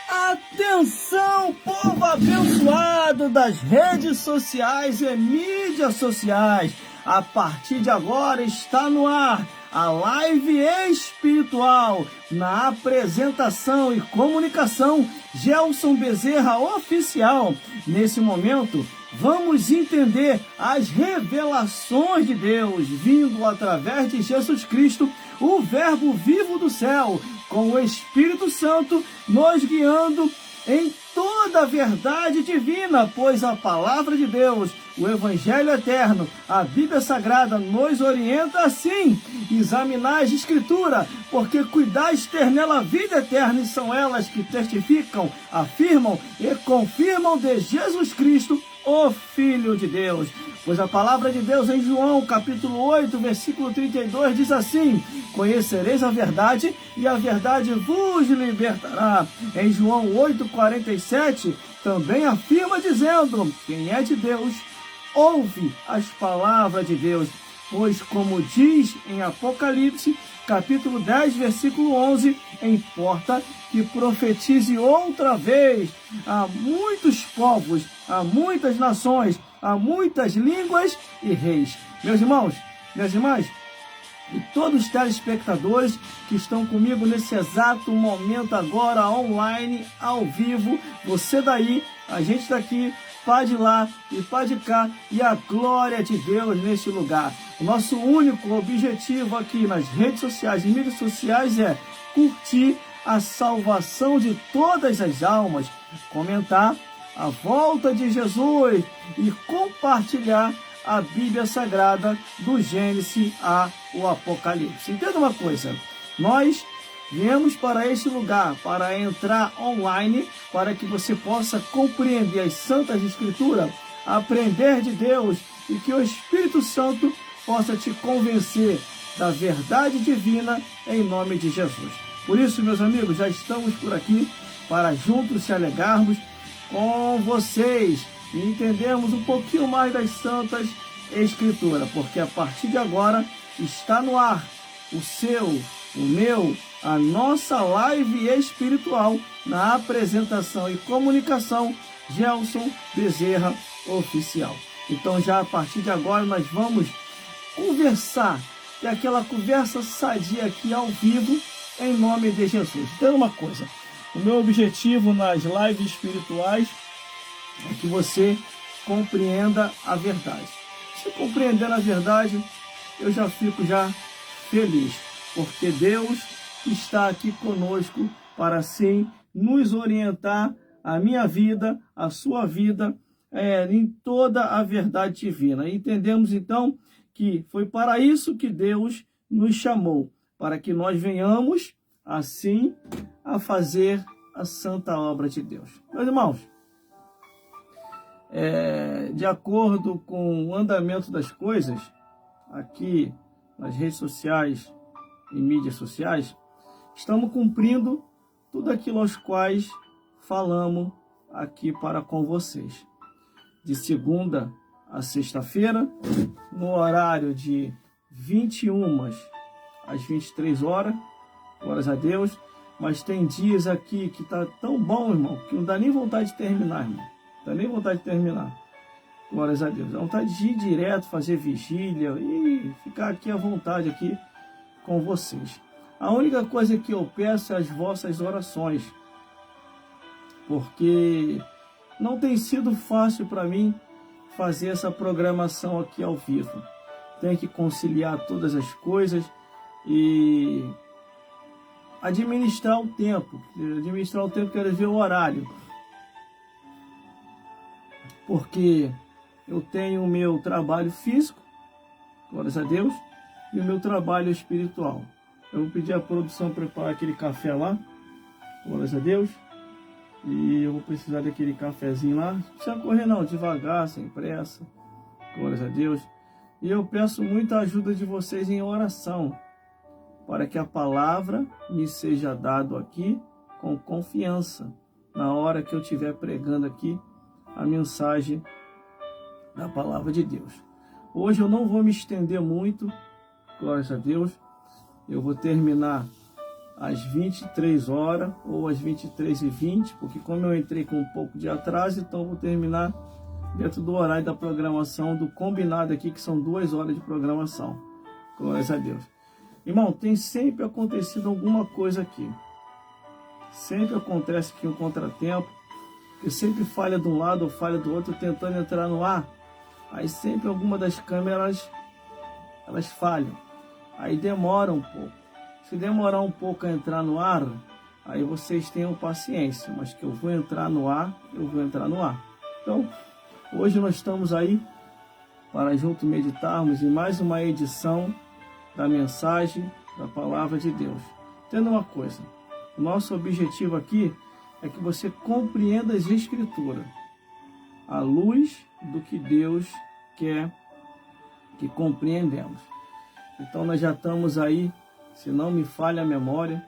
Atenção, povo abençoado das redes sociais e mídias sociais. A partir de agora está no ar a live espiritual na apresentação e comunicação Gelson Bezerra Oficial. Nesse momento, vamos entender as revelações de Deus vindo através de Jesus Cristo, o Verbo vivo do céu, com o Espírito Santo nos guiando em toda a verdade divina, pois a palavra de Deus, o Evangelho eterno, a Bíblia Sagrada nos orienta assim: examinar as Escrituras, porque cuidais ter nela a vida eterna, e são elas que testificam, afirmam e confirmam de Jesus Cristo, o Filho de Deus. Pois a palavra de Deus em João, capítulo 8, versículo 32, diz assim: conhecereis a verdade, e a verdade vos libertará. Em João 8,47, também afirma dizendo: quem é de Deus, ouve as palavras de Deus. Pois, como diz em Apocalipse, capítulo 10, versículo 11, importa que profetize outra vez a muitos povos, a muitas nações, a muitas línguas e reis. Meus irmãos, minhas irmãs, e todos os telespectadores que estão comigo nesse exato momento agora, online, ao vivo, você daí, a gente daqui, pá de lá e pá de cá, e a glória de Deus neste lugar. O nosso único objetivo aqui nas redes sociais e mídias sociais é curtir a salvação de todas as almas, comentar a volta de Jesus e compartilhar a Bíblia Sagrada do Gênesis ao Apocalipse. Entenda uma coisa, nós viemos para este lugar, para entrar online, para que você possa compreender as Santas Escrituras, aprender de Deus e que o Espírito Santo possa te convencer da verdade divina em nome de Jesus. Por isso, meus amigos, já estamos por aqui para juntos se alegrarmos com vocês e entendermos um pouquinho mais das Santas Escrituras, porque a partir de agora está no ar o seu, o meu, a nossa live espiritual na apresentação e comunicação Gelson Bezerra Oficial. Então já a partir de agora nós vamos conversar, ter aquela conversa sadia aqui ao vivo em nome de Jesus. Então uma coisa, o meu objetivo nas lives espirituais é que você compreenda a verdade. Se compreender a verdade, eu já fico feliz, porque Deus está aqui conosco para assim nos orientar a minha vida, a sua vida, em toda a verdade divina. E entendemos então que foi para isso que Deus nos chamou, para que nós venhamos assim a fazer a santa obra de Deus. Meus irmãos, de acordo com o andamento das coisas, aqui nas redes sociais e mídias sociais, estamos cumprindo tudo aquilo aos quais falamos aqui para com vocês. De segunda a sexta-feira, no horário de 21 às 23 horas, glórias a Deus. Mas tem dias aqui que tá tão bom, irmão, que não dá nem vontade de terminar, irmão. Não dá nem vontade de terminar. Glórias a Deus. Dá vontade de ir direto, fazer vigília e ficar aqui à vontade aqui com vocês. A única coisa que eu peço é as vossas orações, porque não tem sido fácil para mim fazer essa programação aqui ao vivo. Tem que conciliar todas as coisas e administrar o tempo. Administrar o tempo quer dizer o horário. Porque eu tenho o meu trabalho físico, glórias a Deus, e o meu trabalho espiritual. Eu vou pedir à produção para preparar aquele café lá, glórias a Deus. E eu vou precisar daquele cafezinho lá. Não precisa correr não, devagar, sem pressa, glórias a Deus. E eu peço muita ajuda de vocês em oração, para que a palavra me seja dada aqui com confiança, na hora que eu estiver pregando aqui a mensagem da palavra de Deus. Hoje eu não vou me estender muito, glórias a Deus. Eu vou terminar às 23 horas ou às 23h20, porque como eu entrei com um pouco de atraso, então vou terminar dentro do horário da programação, do combinado aqui, que são 2 horas de programação. Glórias a Deus. Irmão, tem sempre acontecido alguma coisa aqui. Sempre acontece aqui um contratempo, que sempre falha de um lado ou falha do outro, tentando entrar no ar. Aí sempre alguma das câmeras, elas falham. Aí demora um pouco. Se demorar um pouco a entrar no ar, aí vocês tenham paciência. Mas que eu vou entrar no ar, eu vou entrar no ar. Então, hoje nós estamos aí para juntos meditarmos em mais uma edição da mensagem da Palavra de Deus. Entenda uma coisa, o nosso objetivo aqui é que você compreenda as Escrituras à luz do que Deus quer que compreendamos. Então nós já estamos aí, se não me falha a memória,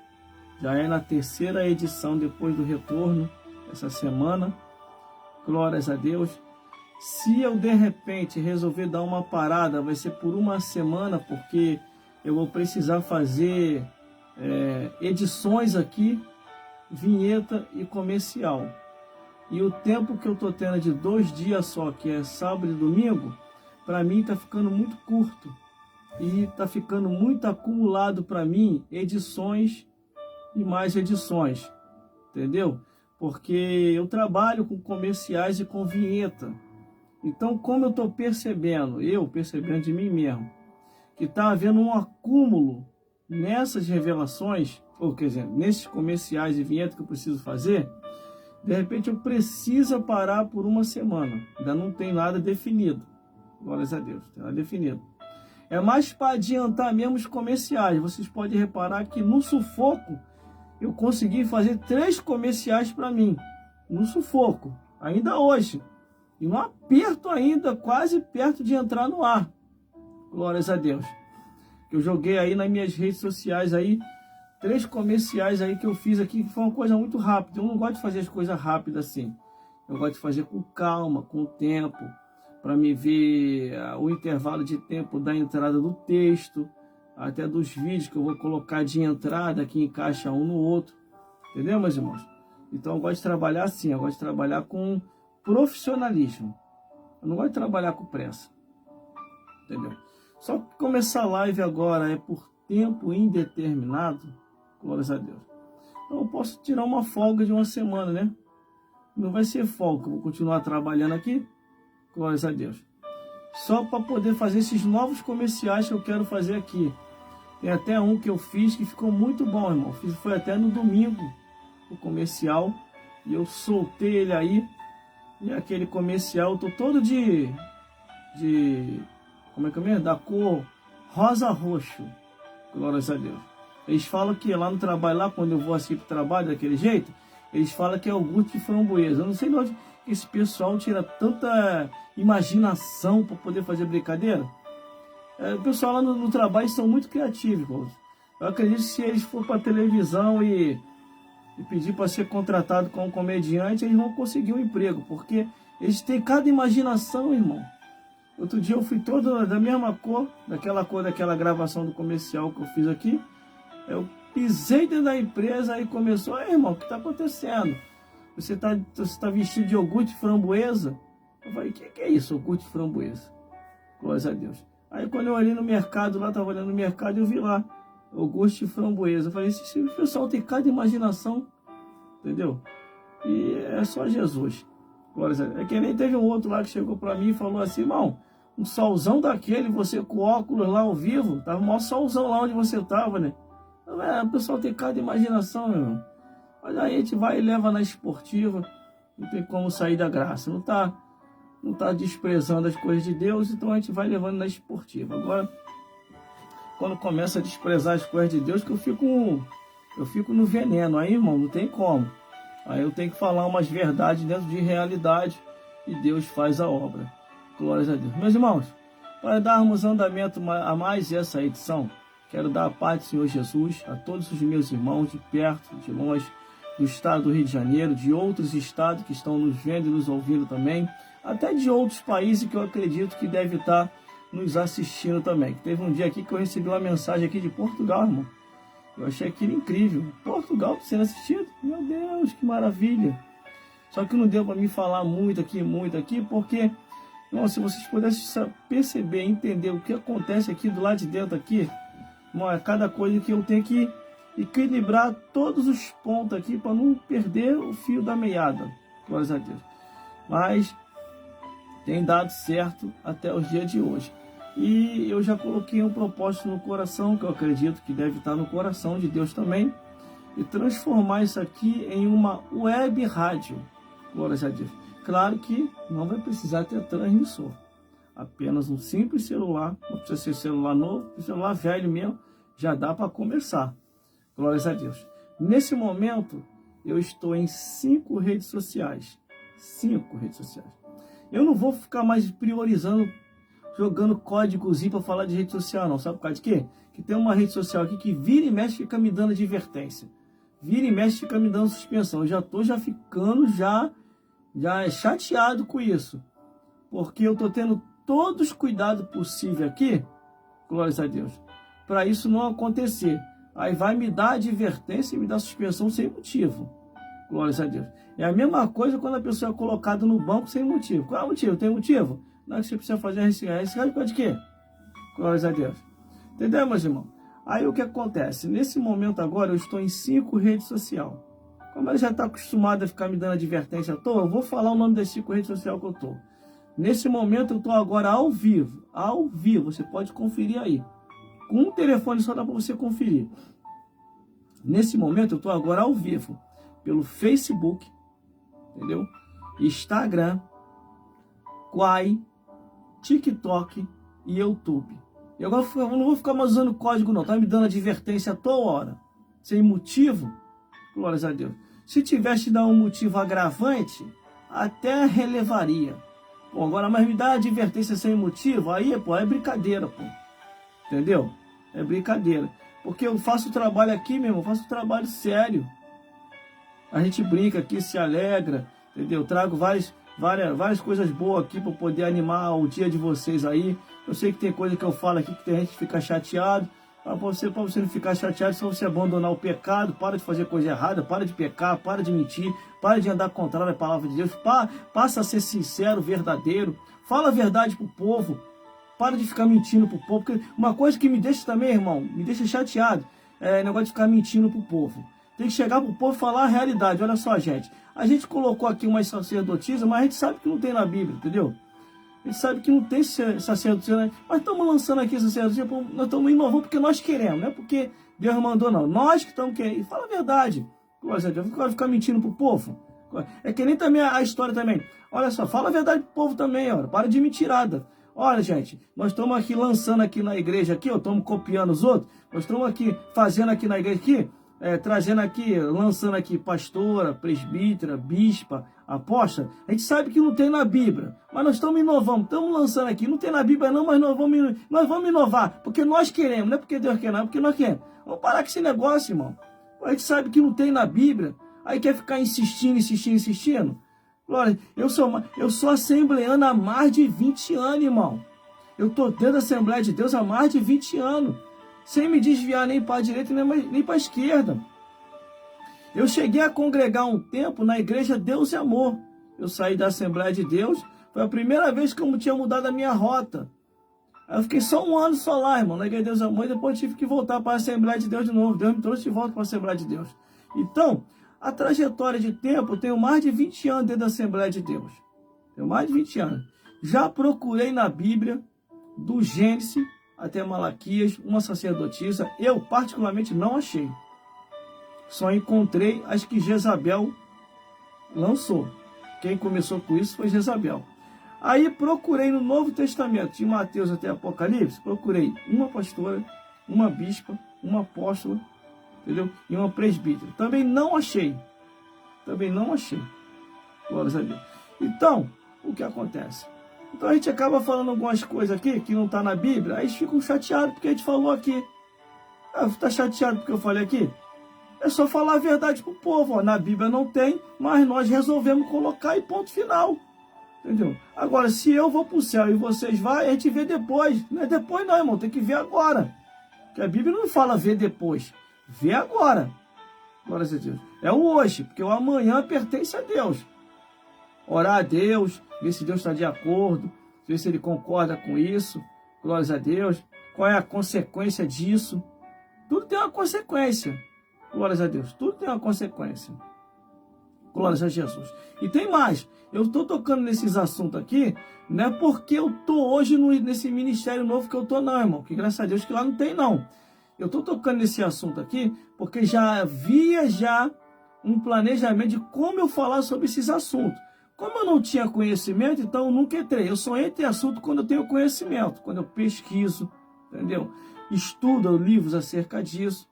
já é na 3ª edição depois do retorno, essa semana. Glórias a Deus. Se eu de repente resolver dar uma parada, vai ser por uma semana, porque eu vou precisar fazer edições aqui, vinheta e comercial. E o tempo que eu estou tendo de 2 dias só, que é sábado e domingo, para mim está ficando muito curto. E está ficando muito acumulado para mim edições e mais edições. Entendeu? Porque eu trabalho com comerciais e com vinheta. Então, como eu estou percebendo de mim mesmo, que está havendo um acúmulo nessas revelações, ou quer dizer, nesses comerciais e vinhetas que eu preciso fazer, de repente eu preciso parar por uma semana. Ainda não tem nada definido. Glórias a Deus, tem nada definido. É mais para adiantar mesmo os comerciais. Vocês podem reparar que no sufoco eu consegui fazer 3 comerciais para mim. No sufoco, ainda hoje. E no aperto ainda, quase perto de entrar no ar. Glórias a Deus. Eu joguei aí nas minhas redes sociais aí 3 comerciais aí que eu fiz aqui, que foi uma coisa muito rápida. Eu não gosto de fazer as coisas rápidas assim. Eu gosto de fazer com calma, com tempo, para me ver o intervalo de tempo da entrada do texto, até dos vídeos que eu vou colocar de entrada, que encaixa um no outro. Entendeu, meus irmãos? Então eu gosto de trabalhar assim, eu gosto de trabalhar com profissionalismo. Eu não gosto de trabalhar com pressa. Entendeu? Só que começar a live agora é por tempo indeterminado, glórias a Deus. Então eu posso tirar uma folga de uma semana, né? Não vai ser folga, eu vou continuar trabalhando aqui, glórias a Deus. Só para poder fazer esses novos comerciais que eu quero fazer aqui. Tem até um que eu fiz que ficou muito bom, irmão. Foi até no domingo o comercial. E eu soltei ele aí. E aquele comercial, eu tô todo de como é que é mesmo? Da cor rosa-roxo. Glórias a Deus. Eles falam que lá no trabalho, lá quando eu vou assim pro trabalho daquele jeito, eles falam que é iogurte de framboesa. Eu não sei de onde esse pessoal tira tanta imaginação para poder fazer brincadeira. O pessoal lá no trabalho são muito criativos, irmãos. Eu acredito que se eles for para televisão e pedir para ser contratado como comediante, eles vão conseguir um emprego, porque eles têm cada imaginação, irmão. Outro dia eu fui todo da mesma cor daquela gravação do comercial que eu fiz aqui. Eu pisei dentro da empresa e começou, irmão, o que está acontecendo? Você tá vestido de iogurte de framboesa? Eu falei, o que é isso, iogurte de framboesa? Glórias a Deus. Aí quando eu olhei no mercado, lá estava olhando no mercado, eu vi lá, iogurte de framboesa. Eu falei, esse pessoal tem cada imaginação, entendeu? E é só Jesus. Glórias a Deus. É que nem teve um outro lá que chegou para mim e falou assim, irmão, um solzão daquele, você com óculos lá ao vivo, tava o maior solzão lá onde você tava, né? O pessoal tem cada imaginação, meu irmão. Mas aí a gente vai e leva na esportiva, não tem como sair da graça, não tá desprezando as coisas de Deus, então a gente vai levando na esportiva. Agora, quando começa a desprezar as coisas de Deus, que eu fico no veneno, aí, irmão, não tem como. Aí eu tenho que falar umas verdades dentro de realidade e Deus faz a obra. Glórias a Deus. Meus irmãos, para darmos andamento a mais essa edição, quero dar a paz do Senhor Jesus a todos os meus irmãos de perto, de longe, do estado do Rio de Janeiro, de outros estados que estão nos vendo e nos ouvindo também, até de outros países que eu acredito que deve estar nos assistindo também. Teve um dia aqui que eu recebi uma mensagem aqui de Portugal, irmão. Eu achei aquilo incrível. Portugal sendo assistido, meu Deus, que maravilha. Só que não deu para mim falar muito aqui, porque, irmão, se vocês pudessem perceber, entender o que acontece aqui do lado de dentro aqui, irmão, é cada coisa que eu tenho que equilibrar todos os pontos aqui para não perder o fio da meada. Glórias a Deus. Mas tem dado certo até os dias de hoje. E eu já coloquei um propósito no coração, que eu acredito que deve estar no coração de Deus também, e transformar isso aqui em uma web rádio. Glórias a Deus. Claro que não vai precisar ter transmissor. Apenas um simples celular, não precisa ser celular novo, celular velho mesmo, já dá para começar. Glórias a Deus. Nesse momento, eu estou em 5 redes sociais. 5 redes sociais. Eu não vou ficar mais priorizando, jogando códigozinho para falar de rede social, não. Sabe por causa de quê? Que tem uma rede social aqui que vira e mexe fica me dando advertência. Vira e mexe fica me dando suspensão. Eu já estou ficando chateado com isso. Porque eu estou tendo todos os cuidados possíveis aqui, glórias a Deus, para isso não acontecer. Aí vai me dar advertência e me dar suspensão sem motivo. Glórias a Deus. É a mesma coisa quando a pessoa é colocada no banco sem motivo. Qual é o motivo? Tem motivo? Não é que você precisa fazer a reciclagem. Reciclagem pode de quê? Glórias a Deus. Entendeu, meus irmãos? Aí o que acontece? Nesse momento agora eu estou em 5 redes sociais. Como ela já está acostumada a ficar me dando advertência à toa, eu vou falar o nome das 5 redes sociais que eu estou. Nesse momento eu estou agora ao vivo. Ao vivo, você pode conferir aí. Com um telefone só dá para você conferir. Nesse momento eu estou agora ao vivo. Pelo Facebook, entendeu? Instagram, Quai, TikTok e YouTube. E agora eu não vou ficar mais usando código não, tá me dando advertência a toda hora. Sem motivo, glórias a Deus. Se tivesse de dar um motivo agravante, até relevaria. Pô, agora, mas me dá advertência sem motivo, aí, pô, é brincadeira, pô. Entendeu? É brincadeira. Porque eu faço trabalho aqui, meu irmão, faço trabalho sério. A gente brinca aqui, se alegra, entendeu? Trago várias coisas boas aqui para poder animar o dia de vocês aí. Eu sei que tem coisa que eu falo aqui que tem gente que fica chateado. Para você não ficar chateado, só você abandonar o pecado, para de fazer coisa errada, para de pecar, para de mentir, para de andar contrário à palavra de Deus, passa a ser sincero, verdadeiro, fala a verdade pro povo, para de ficar mentindo pro povo. Porque uma coisa que me deixa também, irmão, me deixa chateado, é o negócio de ficar mentindo pro povo. Tem que chegar pro povo e falar a realidade. Olha só, gente, a gente colocou aqui uma sacerdotisa, mas a gente sabe que não tem na Bíblia, entendeu? A gente sabe que não tem sacerdotisa, né? Mas estamos lançando aqui sacerdotisa, nós estamos inovando porque nós queremos, não é porque Deus mandou, não. Nós que estamos querendo. E fala a verdade. Vai ficar mentindo pro povo. É que nem também a história também. Olha só, fala a verdade pro povo também, ó. Para de mentirada. Olha, gente, nós estamos aqui lançando aqui na igreja aqui, ó, estamos copiando os outros. Nós estamos aqui fazendo aqui na igreja aqui, trazendo aqui, lançando aqui pastora, presbítera, bispa, apóstola. A gente sabe que não tem na Bíblia, mas nós estamos inovando, estamos lançando aqui. Não tem na Bíblia não, mas nós vamos inovar, porque nós queremos, não é porque Deus quer, não, é porque nós queremos. Vamos parar com esse negócio, irmão. A gente sabe que não tem na Bíblia, aí quer ficar insistindo. Glória, eu sou assembleano há mais de 20 anos, irmão. Eu estou dentro da Assembleia de Deus há mais de 20 anos. Sem me desviar nem para a direita nem para a esquerda. Eu cheguei a congregar um tempo na igreja Deus e Amor. Eu saí da Assembleia de Deus, foi a primeira vez que eu tinha mudado a minha rota. Aí eu fiquei só um ano só lá, irmão, na igreja Deus e Amor, e depois tive que voltar para a Assembleia de Deus de novo. Deus me trouxe de volta para a Assembleia de Deus. Então, a trajetória de tempo, eu tenho mais de 20 anos dentro da Assembleia de Deus. Tenho mais de 20 anos. Já procurei na Bíblia, do Gênesis até Malaquias, uma sacerdotisa. Eu, particularmente, não achei. Só encontrei as que Jezabel lançou. Quem começou com isso foi Jezabel. Aí procurei no Novo Testamento, de Mateus até Apocalipse, procurei uma pastora, uma bispa, uma apóstola, entendeu? E uma presbítera. Também não achei. Glórias a Deus. Então, o que acontece? Então a gente acaba falando algumas coisas aqui que não está na Bíblia, aí eles ficam chateados porque a gente falou aqui. Está chateado porque eu falei aqui? É só falar a verdade pro povo. Ó. Na Bíblia não tem, mas nós resolvemos colocar e ponto final. Entendeu? Agora, se eu vou para o céu e vocês vão, a gente vê depois. Não é depois não, irmão, tem que ver agora. Porque a Bíblia não fala ver depois. Vê agora. Glória a Deus. É o hoje, porque o amanhã pertence a Deus. Orar a Deus, ver se Deus está de acordo, ver se Ele concorda com isso. Glória a Deus. Qual é a consequência disso? Tudo tem uma consequência. Glórias a Deus. Tudo tem uma consequência. Glórias a Jesus. E tem mais. Eu estou tocando nesses assuntos aqui, não é porque eu estou hoje nesse ministério novo que eu estou, não, irmão. Que graças a Deus que lá não tem, não. Eu estou tocando nesse assunto aqui porque já havia um planejamento de como eu falar sobre esses assuntos. Como eu não tinha conhecimento, então eu nunca entrei. Eu só entro em assunto quando eu tenho conhecimento, quando eu pesquiso, entendeu? Estudo livros acerca disso.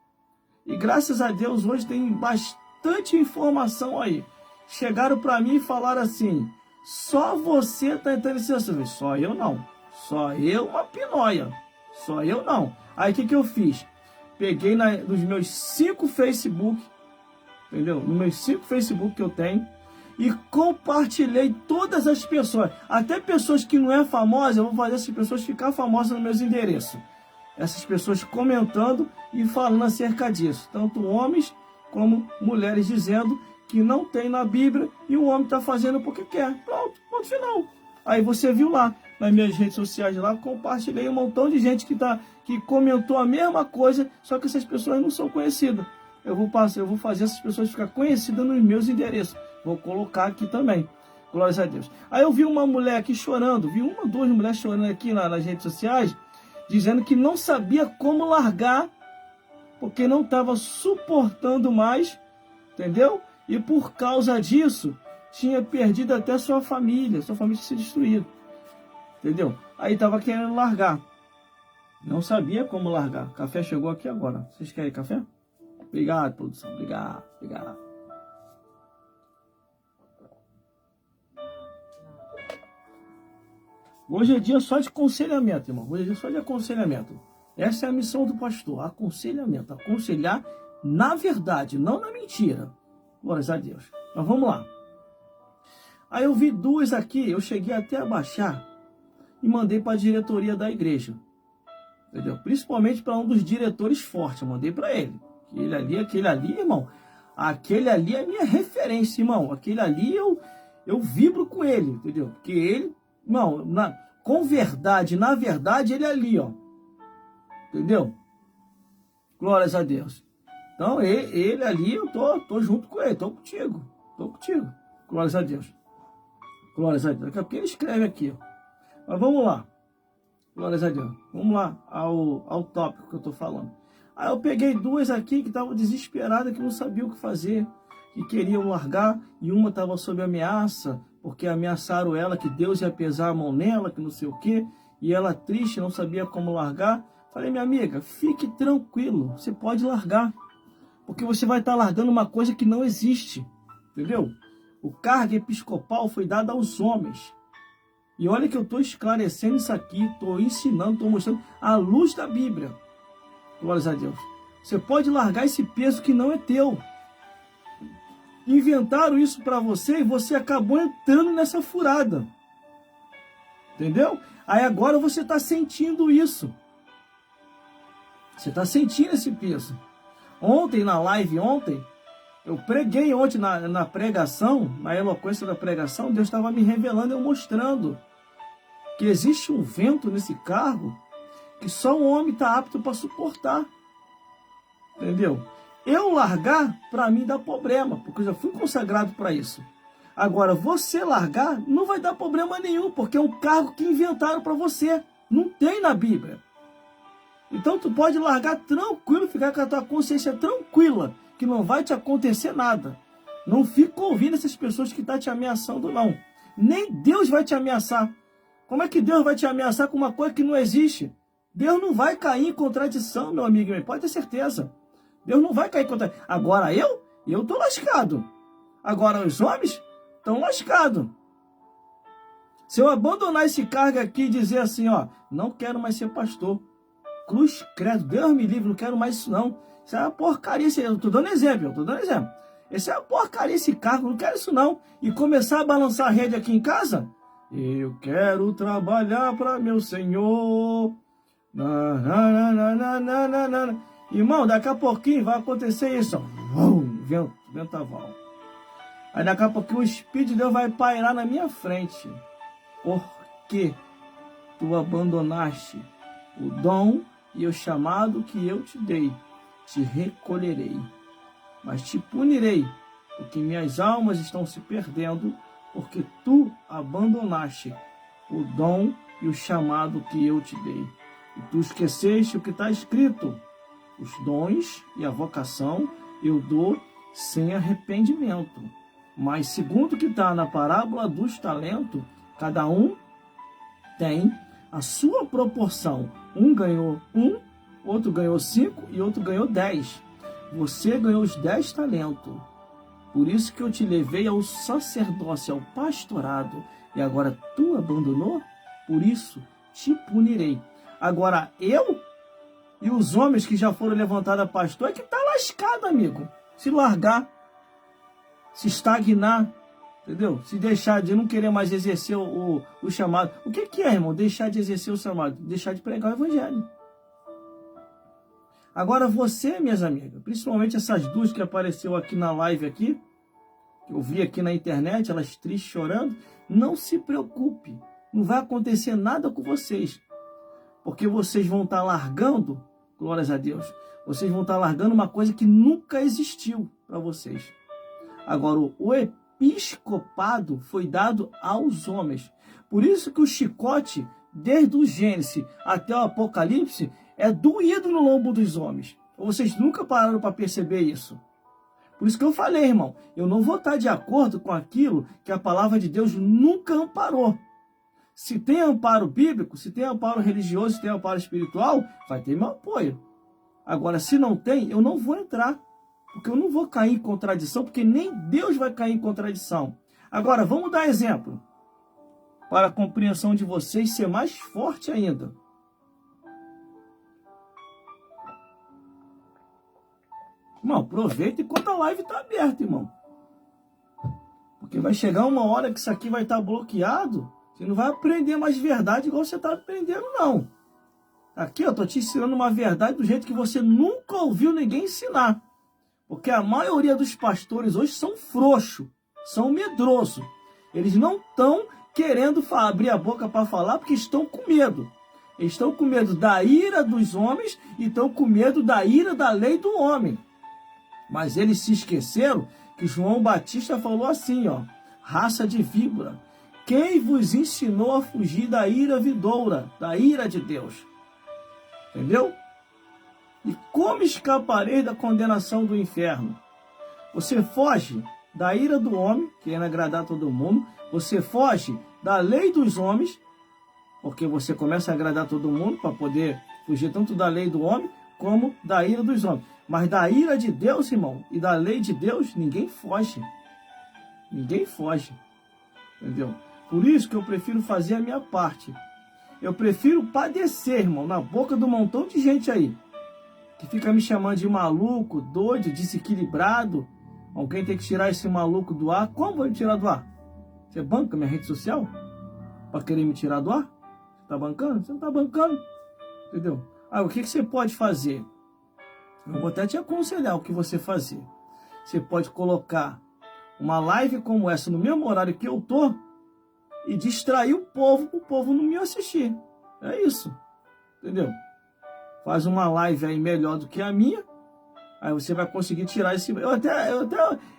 E graças a Deus hoje tem bastante informação aí. Chegaram para mim e falaram assim: só você está entrando nesse assunto. Só eu não. Só eu uma pinóia. Só eu não. Aí o que eu fiz? Peguei nos meus 5 Facebook, entendeu? Nos meus 5 Facebook que eu tenho, e compartilhei todas as pessoas. Até pessoas que não é famosa, eu vou fazer essas pessoas ficar famosas nos meus endereços. Essas pessoas comentando e falando acerca disso. Tanto homens como mulheres dizendo que não tem na Bíblia e o homem está fazendo porque quer. Pronto, ponto final. Aí você viu lá, nas minhas redes sociais lá, compartilhei um montão de gente que comentou a mesma coisa, só que essas pessoas não são conhecidas. Eu vou fazer essas pessoas ficar conhecidas nos meus endereços. Vou colocar aqui também. Glórias a Deus. Aí eu vi uma mulher aqui chorando, vi 1 ou 2 mulheres chorando aqui nas redes sociais, dizendo que não sabia como largar, porque não estava suportando mais, entendeu? E por causa disso, tinha perdido até sua família tinha se destruído, entendeu? Aí estava querendo largar, não sabia como largar. O café chegou aqui agora. Vocês querem café? Obrigado, produção. Obrigado. Hoje é dia só de aconselhamento, irmão. Hoje é dia só de aconselhamento. Essa é a missão do pastor, aconselhamento. Aconselhar na verdade, não na mentira. Glórias a Deus. Mas vamos lá. Aí eu vi 2 aqui, eu cheguei até a baixar e mandei para a diretoria da igreja. Entendeu? Principalmente para um dos diretores fortes, eu mandei para ele. Aquele ali, irmão, aquele ali é minha referência, irmão. Aquele ali eu vibro com ele, entendeu? Porque ele, irmão, com verdade, na verdade, ele é ali, ó. Entendeu? Glórias a Deus. Então, ele ali, eu tô junto com ele, tô contigo. Glórias a Deus. Glórias a Deus. Daqui a pouco ele escreve aqui, ó. Mas vamos lá. Glórias a Deus. Vamos lá ao tópico que eu tô falando. Aí eu peguei 2 aqui que estavam desesperadas, que não sabiam o que fazer, que queriam largar, e uma estava sob ameaça, porque ameaçaram ela que Deus ia pesar a mão nela, que não sei o quê, e ela triste, não sabia como largar. Falei: minha amiga, fique tranquilo, você pode largar, porque você vai estar largando uma coisa que não existe, entendeu? O cargo episcopal foi dado aos homens. E olha que eu estou esclarecendo isso aqui, estou ensinando, estou mostrando à luz da Bíblia. Glórias a Deus. Você pode largar esse peso que não é teu. Inventaram isso para você e você acabou entrando nessa furada. Entendeu? Aí agora você está sentindo isso. Você está sentindo esse peso. Ontem, na live eu preguei ontem na pregação, na eloquência da pregação, Deus estava me revelando, eu mostrando que existe um vento nesse cargo que só um homem está apto para suportar. Entendeu? Eu largar, para mim dá problema, porque eu já fui consagrado para isso. Agora, você largar, não vai dar problema nenhum, porque é um cargo que inventaram para você. Não tem na Bíblia. Então, tu pode largar tranquilo, ficar com a tua consciência tranquila, que não vai te acontecer nada. Não fica ouvindo essas pessoas que estão te ameaçando, não. Nem Deus vai te ameaçar. Como é que Deus vai te ameaçar com uma coisa que não existe? Deus não vai cair em contradição, meu amigo, pode ter certeza. Deus não vai cair em contradição. Agora eu estou lascado. Agora os homens estão lascados. Se eu abandonar esse cargo aqui e dizer assim, ó, não quero mais ser pastor. Cruz, credo, Deus me livre, não quero mais isso não. Isso é uma porcaria, eu estou dando exemplo, Esse é uma porcaria, esse cargo, não quero isso não. E começar a balançar a rede aqui em casa? Eu quero trabalhar para meu Senhor. Irmão, daqui a pouquinho vai acontecer isso, ó. Ventaval. Aí daqui a pouquinho o Espírito de Deus vai pairar na minha frente. Porque tu abandonaste o dom e o chamado que eu te dei. Te recolherei, mas te punirei, porque minhas almas estão se perdendo, porque tu abandonaste o dom e o chamado que eu te dei. E tu esqueceste o que está escrito. Os dons e a vocação eu dou sem arrependimento. Mas segundo o que está na parábola dos talentos, cada um tem a sua proporção. Um ganhou 1, outro ganhou 5 e outro ganhou 10. Você ganhou os 10 talentos. Por isso que eu te levei ao sacerdócio, ao pastorado. E agora tu abandonou? Por isso te punirei. Agora eu e os homens que já foram levantados a pastor é que tá lascado, amigo. Se largar, se estagnar, entendeu? Se deixar de não querer mais exercer o chamado. O que é, irmão? Deixar de exercer o chamado? Deixar de pregar o evangelho. Agora você, minhas amigas, principalmente essas duas que apareceu aqui na live aqui, que eu vi aqui na internet, elas tristes chorando, não se preocupe. Não vai acontecer nada com vocês. Porque vocês vão estar largando, glórias a Deus, vocês vão estar largando uma coisa que nunca existiu para vocês. Agora, o episcopado foi dado aos homens. Por isso que o chicote, desde o Gênesis até o Apocalipse, é doído no lombo dos homens. Vocês nunca pararam para perceber isso. Por isso que eu falei, irmão, eu não vou estar de acordo com aquilo que a palavra de Deus nunca amparou. Se tem amparo bíblico, se tem amparo religioso, se tem amparo espiritual, vai ter meu apoio. Agora, se não tem, eu não vou entrar. Porque eu não vou cair em contradição, porque nem Deus vai cair em contradição. Agora, vamos dar exemplo. Para a compreensão de vocês ser mais forte ainda. Irmão, aproveita enquanto a live está aberta, irmão. Porque vai chegar uma hora que isso aqui vai estar bloqueado. Você não vai aprender mais verdade igual você está aprendendo, não. Aqui eu estou te ensinando uma verdade do jeito que você nunca ouviu ninguém ensinar. Porque a maioria dos pastores hoje são frouxos, são medrosos. Eles não estão querendo abrir a boca para falar porque estão com medo. Eles estão com medo da ira dos homens e estão com medo da ira da lei do homem. Mas eles se esqueceram que João Batista falou assim, ó, raça de víbora. Quem vos ensinou a fugir da ira vindoura, da ira de Deus? Entendeu? E como escaparei da condenação do inferno? Você foge da ira do homem, querendo agradar todo mundo. Você foge da lei dos homens, porque você começa a agradar todo mundo para poder fugir tanto da lei do homem como da ira dos homens. Mas da ira de Deus, irmão, e da lei de Deus, ninguém foge. Ninguém foge. Entendeu? Por isso que eu prefiro fazer a minha parte. Eu prefiro padecer, irmão, na boca do montão de gente aí, que fica me chamando de maluco, doido, desequilibrado. Alguém tem que tirar esse maluco do ar. Como vou me tirar do ar? Você banca minha rede social? Para querer me tirar do ar? Você tá bancando? Você não tá bancando. Entendeu? Ah, o que você pode fazer? Eu vou até te aconselhar o que você fazer. Você pode colocar uma live como essa no mesmo horário que eu tô e distrair o povo não me assistir. É isso. Entendeu? Faz uma live aí melhor do que a minha, aí você vai conseguir tirar esse...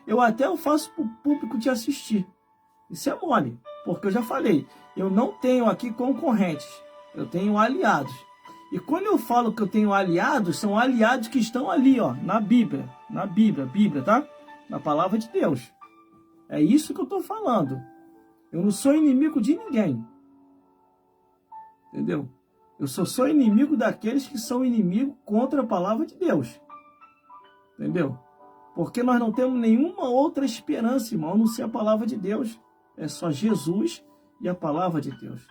Eu até faço para o público te assistir. Isso é mole, porque eu já falei, eu não tenho aqui concorrentes, eu tenho aliados. E quando eu falo que eu tenho aliados, são aliados que estão ali, ó, na Bíblia, tá? Na palavra de Deus. É isso que eu estou falando. Eu não sou inimigo de ninguém. Entendeu? Eu só sou inimigo daqueles que são inimigos contra a palavra de Deus. Entendeu? Porque nós não temos nenhuma outra esperança, irmão, a não ser a palavra de Deus. É só Jesus e a palavra de Deus.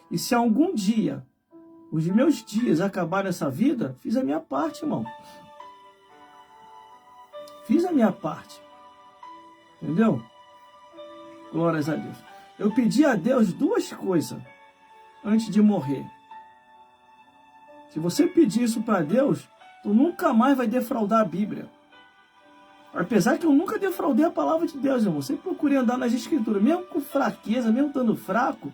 E se algum dia os meus dias acabarem nessa vida, fiz a minha parte, irmão. Fiz a minha parte. Entendeu? Glórias a Deus. Eu pedi a Deus duas coisas antes de morrer. Se você pedir isso para Deus, Tu nunca mais vai defraudar a Bíblia. Apesar que eu nunca defraudei a palavra de Deus, irmão. Sempre procurei andar nas escrituras, mesmo com fraqueza, mesmo estando fraco,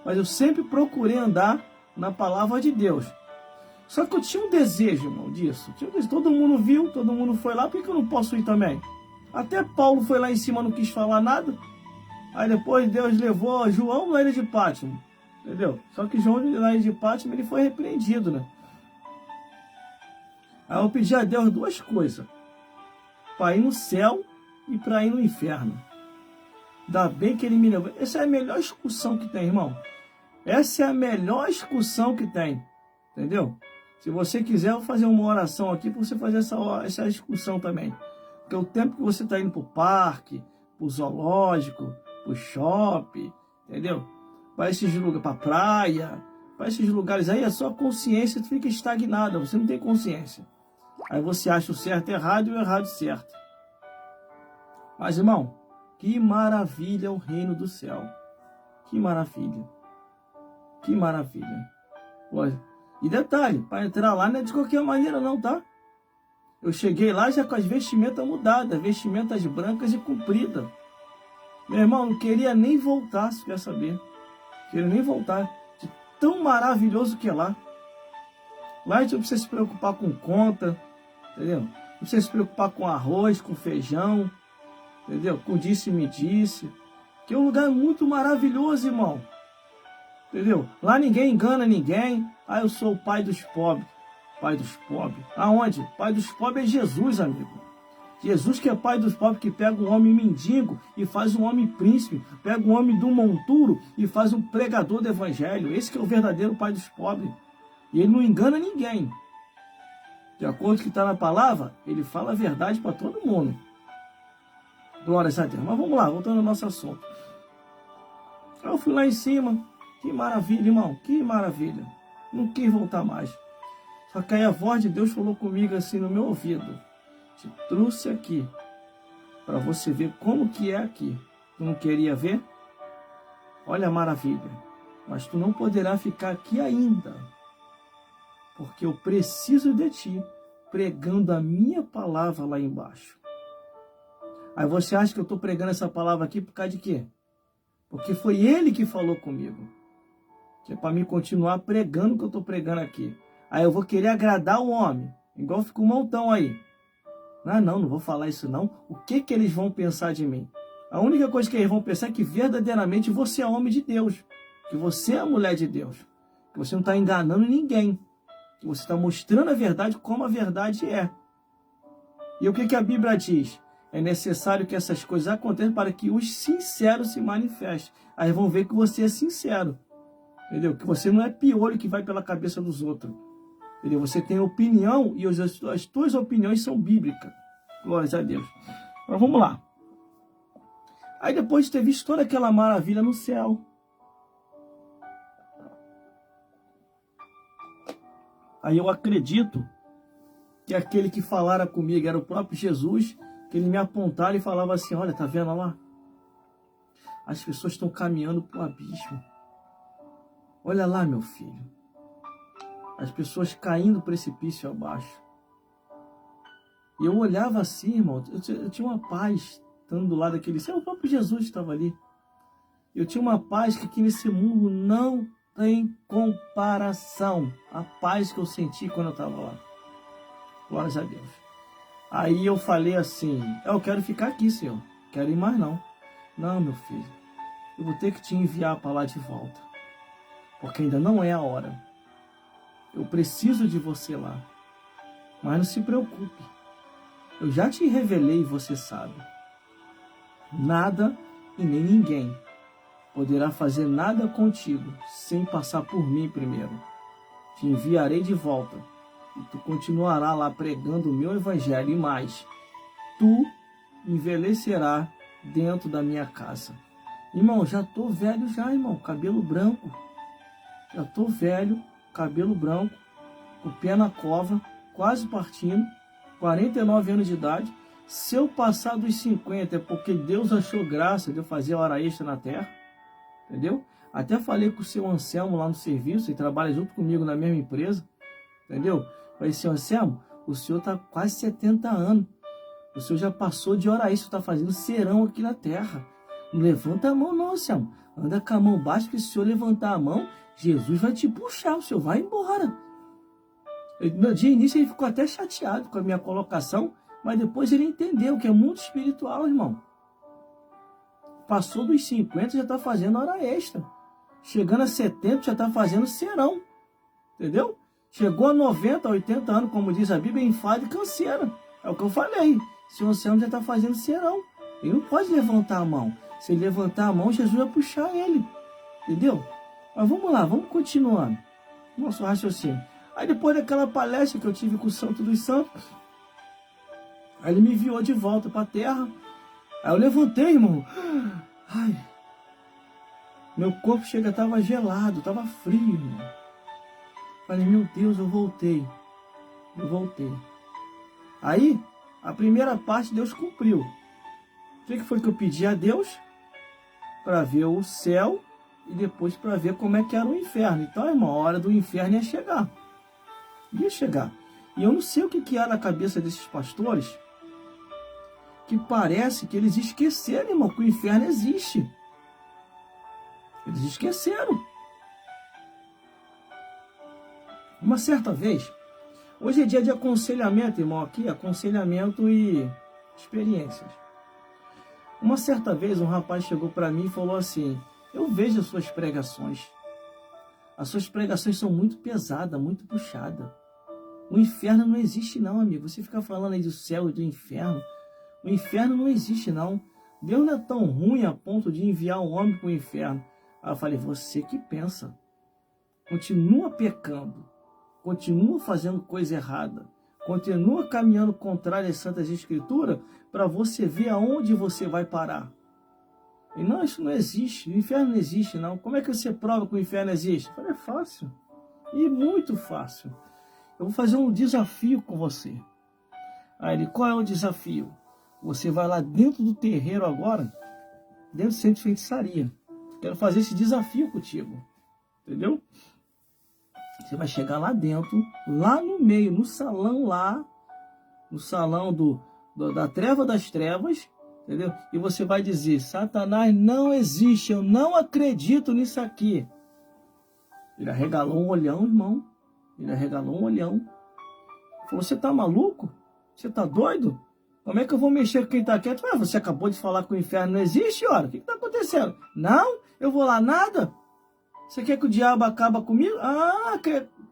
mas eu sempre procurei andar na palavra de Deus. Só que eu tinha um desejo, irmão, disso. Todo mundo viu, todo mundo foi lá, por que eu não posso ir também? Até Paulo foi lá em cima, não quis falar nada. Aí depois Deus levou João na ilha de Pátimo, entendeu? Só que João na ilha de Pátimo, ele foi repreendido, né? Aí eu pedi a Deus duas coisas: para ir no céu e para ir no inferno. Ainda bem que ele me levou. Essa é a melhor excursão que tem, irmão. Essa é a melhor excursão que tem, entendeu? Se você quiser, eu vou fazer uma oração aqui para você fazer essa excursão também. Porque o tempo que você está indo para o parque, para o zoológico, para o shopping, entendeu? Para esses lugares, para a praia, para esses lugares aí, a sua consciência fica estagnada, você não tem consciência. Aí você acha o certo errado e o errado certo. Mas, irmão, que maravilha o reino do céu. Que maravilha. Que maravilha. Olha, e detalhe, para entrar lá não é de qualquer maneira não, tá? Eu cheguei lá já com as vestimentas mudadas, vestimentas brancas e compridas. Meu irmão, não queria nem voltar, se quer saber. Não queria nem voltar. De tão maravilhoso que é lá. Lá a gente não precisa se preocupar com conta, entendeu? Não precisa se preocupar com arroz, com feijão, entendeu? Com disse-me disse. Que é um lugar muito maravilhoso, irmão. Entendeu? Lá ninguém engana ninguém. Ah, eu sou o pai dos pobres. Pai dos pobres. Aonde? Pai dos pobres é Jesus, amigo. Jesus que é pai dos pobres, que pega um homem mendigo e faz um homem príncipe. Pega um homem do monturo e faz um pregador do evangelho. Esse que é o verdadeiro pai dos pobres. E ele não engana ninguém. De acordo com o que está na palavra, ele fala a verdade para todo mundo. Glórias a Deus. Mas vamos lá, voltando ao nosso assunto. Eu fui lá em cima. Que maravilha, irmão. Que maravilha. Não quis voltar mais. Só que aí a voz de Deus falou comigo assim no meu ouvido: te trouxe aqui para você ver como que é aqui. Tu não queria ver? Olha a maravilha. Mas tu não poderá ficar aqui ainda, porque eu preciso de ti pregando a minha palavra lá embaixo. Aí você acha que eu estou pregando essa palavra aqui por causa de quê? Porque foi ele que falou comigo. Que é para mim continuar pregando o que eu estou pregando aqui. Aí eu vou querer agradar o homem, igual fica um montão aí. Não vou falar isso não. O que que eles vão pensar de mim? A única coisa que eles vão pensar é que verdadeiramente você é homem de Deus. Que você é a mulher de Deus. Que você não está enganando ninguém. Que você está mostrando a verdade como a verdade é. E o que que a Bíblia diz? É necessário que essas coisas aconteçam para que os sinceros se manifestem. Aí vão ver que você é sincero. Entendeu? Que você não é piolho que vai pela cabeça dos outros. Entendeu? Você tem opinião e as tuas opiniões são bíblicas. Glórias a Deus. Mas vamos lá. Aí depois de ter visto toda aquela maravilha no céu, aí eu acredito que aquele que falara comigo era o próprio Jesus, que ele me apontara e falava assim: olha, tá vendo lá? As pessoas estão caminhando para o abismo. Olha lá, meu filho. As pessoas caindo precipício abaixo. E eu olhava assim, irmão. Eu tinha uma paz estando do lado daquele céu. O próprio Jesus estava ali. Eu tinha uma paz que aqui nesse mundo não tem comparação. A paz que eu senti quando eu estava lá. Glórias a Deus. Aí eu falei assim: eu quero ficar aqui, Senhor. Quero ir mais não. Não, meu filho. Eu vou ter que te enviar para lá de volta. Porque ainda não é a hora. Eu preciso de você lá. Mas não se preocupe. Eu já te revelei e você sabe. Nada e nem ninguém poderá fazer nada contigo sem passar por mim primeiro. Te enviarei de volta. E tu continuará lá pregando o meu evangelho. E mais, tu envelhecerá dentro da minha casa. Irmão, já tô velho já, irmão. Cabelo branco. Já tô velho, cabelo branco, com o pé na cova, quase partindo, 49 anos de idade. Se eu passar dos 50 é porque Deus achou graça de eu fazer hora extra na terra, entendeu? Até falei com o seu Anselmo lá no serviço, ele trabalha junto comigo na mesma empresa, entendeu? Falei, seu Anselmo, o senhor está quase 70 anos. O senhor já passou de hora extra, está fazendo serão aqui na terra. Não levanta a mão não, Anselmo. Anda com a mão baixa, que se o senhor levantar a mão, Jesus vai te puxar, o senhor vai embora. De início ele ficou até chateado com a minha colocação, mas depois ele entendeu que é muito espiritual, irmão. Passou dos 50, já está fazendo hora extra. Chegando a 70, já está fazendo serão. Entendeu? Chegou a 90, 80 anos, como diz a Bíblia, enfado e canseira. É o que eu falei. Se o Anselmo já está fazendo serão, ele não pode levantar a mão. Se ele levantar a mão, Jesus vai puxar ele. Entendeu? Mas vamos lá, vamos continuando. Nosso raciocínio. Aí depois daquela palestra que eu tive com o Santo dos Santos, aí ele me enviou de volta para a terra. Aí eu levantei, irmão. Ai, meu corpo estava gelado, estava frio, irmão. Falei, meu Deus, eu voltei. Aí, a primeira parte Deus cumpriu. O que foi que eu pedi a Deus? Para ver o céu e depois para ver como é que era o inferno. Então, irmão, a hora do inferno ia chegar. Ia chegar. E eu não sei o que era na cabeça desses pastores, que parece que eles esqueceram, irmão, que o inferno existe. Eles esqueceram. Uma certa vez, hoje é dia de aconselhamento, irmão, aqui, aconselhamento e experiências. Uma certa vez, um rapaz chegou para mim e falou assim, eu vejo as suas pregações. As suas pregações são muito pesadas, muito puxadas. O inferno não existe não, amigo. Você fica falando aí do céu e do inferno. O inferno não existe não. Deus não é tão ruim a ponto de enviar um homem para o inferno. Aí eu falei, você que pensa. Continua pecando. Continua fazendo coisa errada, continua caminhando contrário às Santas Escrituras, para você ver aonde você vai parar. E não, isso não existe, o inferno não existe não. Como é que você prova que o inferno existe? Eu falei, é fácil, e muito fácil. Eu vou fazer um desafio com você. Aí ele, qual é o desafio? Você vai lá dentro do terreiro agora, dentro do centro de feitiçaria. Quero fazer esse desafio contigo, entendeu? Você vai chegar lá dentro, lá no meio, no salão lá, no salão da treva das trevas, entendeu? E você vai dizer, Satanás não existe, eu não acredito nisso aqui. Ele arregalou um olhão, irmão. Ele arregalou um olhão. Falou, você tá maluco? Você tá doido? Como é que eu vou mexer com quem tá quieto? Ué, você acabou de falar que o inferno não existe, ora? O que tá acontecendo? Não, eu vou lá nada. Você quer que o diabo acabe comigo? Ah,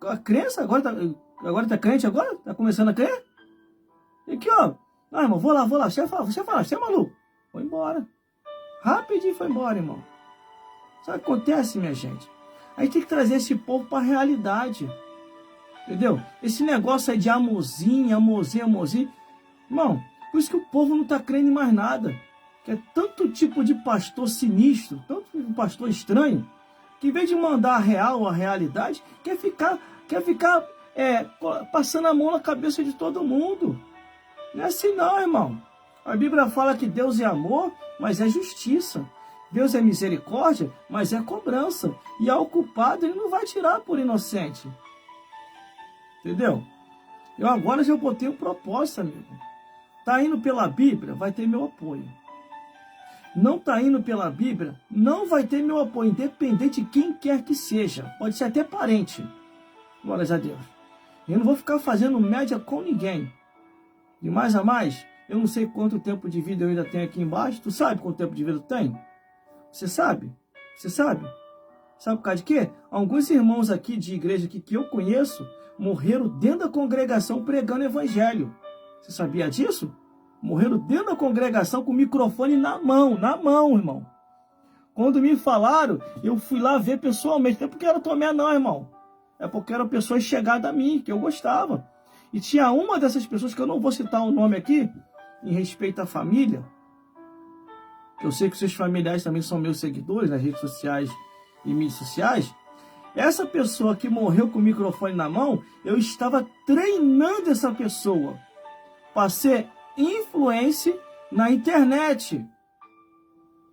a crença? Agora tá crente agora? Tá começando a crer? E aqui, ó. Ah, irmão, vou lá. Você é maluco? Foi embora. Rapidinho foi embora, irmão. Sabe o que acontece, minha gente? Aí tem que trazer esse povo para a realidade. Entendeu? Esse negócio aí de amorzinho. Irmão, por isso que o povo não tá crendo em mais nada. Que é tanto tipo de pastor sinistro, tanto tipo de pastor estranho, que em vez de mandar a real, a realidade, quer ficar passando a mão na cabeça de todo mundo. Não é assim não, irmão. A Bíblia fala que Deus é amor, mas é justiça. Deus é misericórdia, mas é cobrança. E ao culpado ele não vai tirar por inocente. Entendeu? Eu agora já botei um propósito, amigo. Tá indo pela Bíblia, vai ter meu apoio. Não está indo pela Bíblia, não vai ter meu apoio, independente de quem quer que seja. Pode ser até parente. Glórias a Deus. Eu não vou ficar fazendo média com ninguém. De mais a mais, eu não sei quanto tempo de vida eu ainda tenho aqui embaixo. Tu sabe quanto tempo de vida eu tenho? Você sabe? Você sabe? Sabe por causa de quê? Alguns irmãos aqui de igreja que eu conheço morreram dentro da congregação pregando evangelho. Você sabia disso? Morreram dentro da congregação com o microfone na mão, irmão. Quando me falaram, eu fui lá ver pessoalmente. Não é porque era Tomé não, irmão. É porque eram pessoas chegadas a mim, que eu gostava. E tinha uma dessas pessoas, que eu não vou citar o nome aqui, em respeito à família, que eu sei que seus familiares também são meus seguidores nas redes sociais e mídias sociais. Essa pessoa que morreu com o microfone na mão, eu estava treinando essa pessoa para ser influência na internet.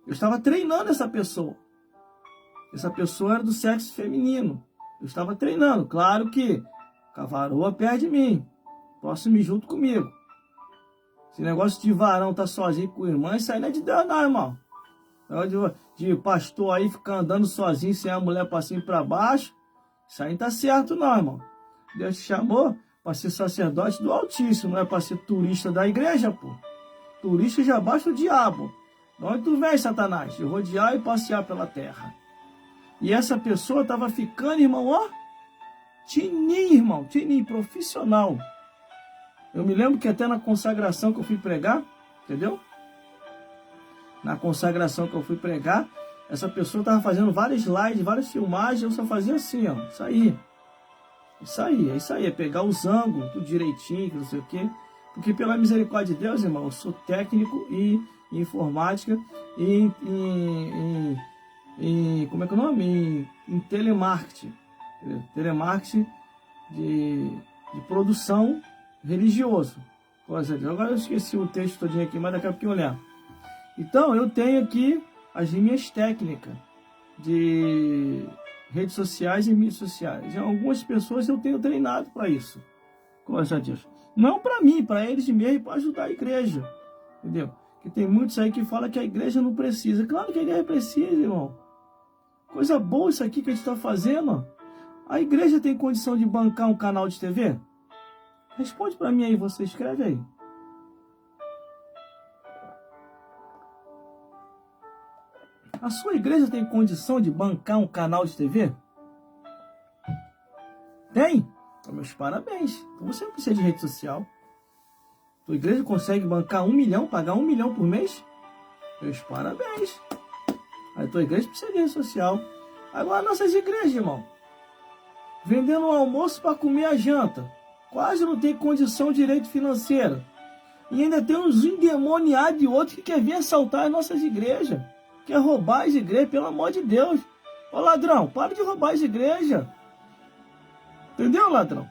Eu estava treinando essa pessoa. Essa pessoa era do sexo feminino. Eu estava treinando. Claro que com a varoa perto de mim. Próximo e junto comigo. Esse negócio de varão tá sozinho com irmã, isso aí não é de Deus não, irmão. Negócio de pastor aí ficar andando sozinho, sem a mulher pra cima e pra baixo, isso aí não tá certo não, irmão. Deus te chamou para ser sacerdote do Altíssimo, não é para ser turista da igreja, pô. Turista já basta o diabo. De onde tu vem, Satanás? De rodear e passear pela terra. E essa pessoa estava ficando, irmão, ó, tininho, irmão, tininho, profissional. Eu me lembro que até na consagração que eu fui pregar, entendeu? Na consagração que eu fui pregar, essa pessoa estava fazendo vários slides, várias filmagens, eu só fazia assim, ó, isso aí. É isso aí, é pegar os ângulos, tudo direitinho, não sei o quê. Porque pela misericórdia de Deus, irmão, eu sou técnico em informática e como é que é o nome? Em telemarketing. Telemarketing de produção religioso. Agora eu esqueci o texto todinho aqui, mas daqui a pouco eu lembro. Então, eu tenho aqui as minhas técnicas de redes sociais e mídias sociais. E algumas pessoas eu tenho treinado para isso. Glória a Deus. Não para mim, para eles mesmo, para ajudar a igreja. Entendeu? Que tem muitos aí que falam que a igreja não precisa. Claro que a igreja precisa, irmão. Coisa boa isso aqui que a gente está fazendo. A igreja tem condição de bancar um canal de TV? Responde para mim aí, você escreve aí. A sua igreja tem condição de bancar um canal de TV? Tem? Então, meus parabéns. Então você não precisa de rede social. Tua igreja consegue bancar 1 milhão, pagar 1 milhão por mês? Meus parabéns. A tua igreja precisa de rede social. Agora nossas igrejas, irmão, vendendo um almoço para comer a janta. Quase não tem condição de direito financeiro. E ainda tem uns endemoniados de outros que quer vir assaltar as nossas igrejas. Quer roubar as igrejas, pelo amor de Deus. Ô ladrão, para de roubar as igrejas. Entendeu, ladrão?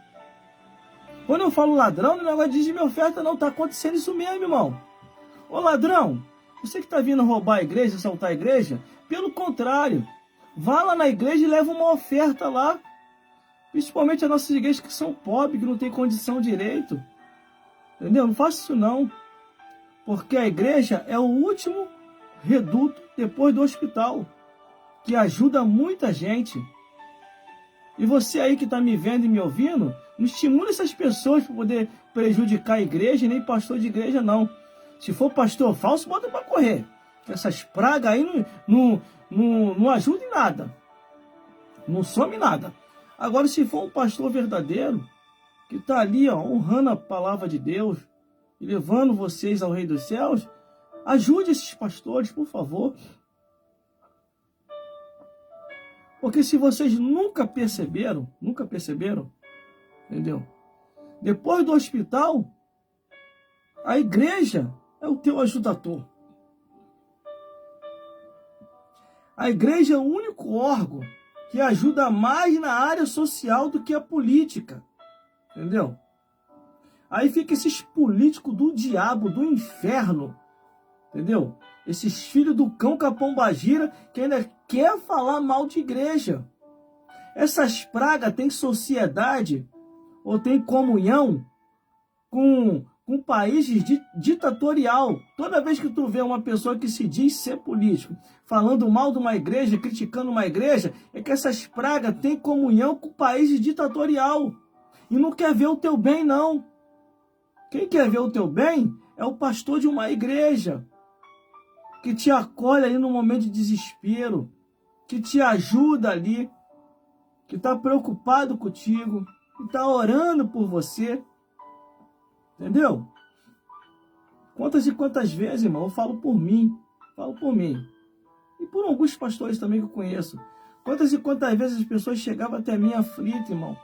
Quando eu falo ladrão, não é negócio de dízimo e oferta, não. Tá acontecendo isso mesmo, irmão. Ô ladrão, você que tá vindo roubar a igreja, assaltar a igreja, pelo contrário, vá lá na igreja e leva uma oferta lá. Principalmente as nossas igrejas que são pobres, que não tem condição direito. Entendeu? Não faça isso não. Porque a igreja é o último reduto depois do hospital, que ajuda muita gente. E você aí que está me vendo e me ouvindo, não estimula essas pessoas para poder prejudicar a igreja, nem pastor de igreja não. Se for pastor falso, bota para correr. Essas pragas aí não ajudam em nada. Não some nada. Agora, se for um pastor verdadeiro, que está ali ó, honrando a palavra de Deus, e levando vocês ao Rei dos Céus, ajude esses pastores, por favor. Porque se vocês nunca perceberam, entendeu? Depois do hospital, a igreja é o teu ajudador. A igreja é o único órgão que ajuda mais na área social do que a política. Entendeu? Aí fica esses políticos do diabo, do inferno. Entendeu? Esses filhos do cão capombagira que ainda quer falar mal de igreja. Essas pragas têm sociedade ou têm comunhão com países ditatorial. Toda vez que tu vê uma pessoa que se diz ser político, falando mal de uma igreja, criticando uma igreja, é que essas pragas têm comunhão com países ditatorial. E não quer ver o teu bem, não. Quem quer ver o teu bem é o pastor de uma igreja, que te acolhe ali no momento de desespero, que te ajuda ali, que está preocupado contigo, que está orando por você. Entendeu? Quantas e quantas vezes, irmão, eu falo por mim. E por alguns pastores também que eu conheço. Quantas e quantas vezes as pessoas chegavam até mim aflitas, irmão.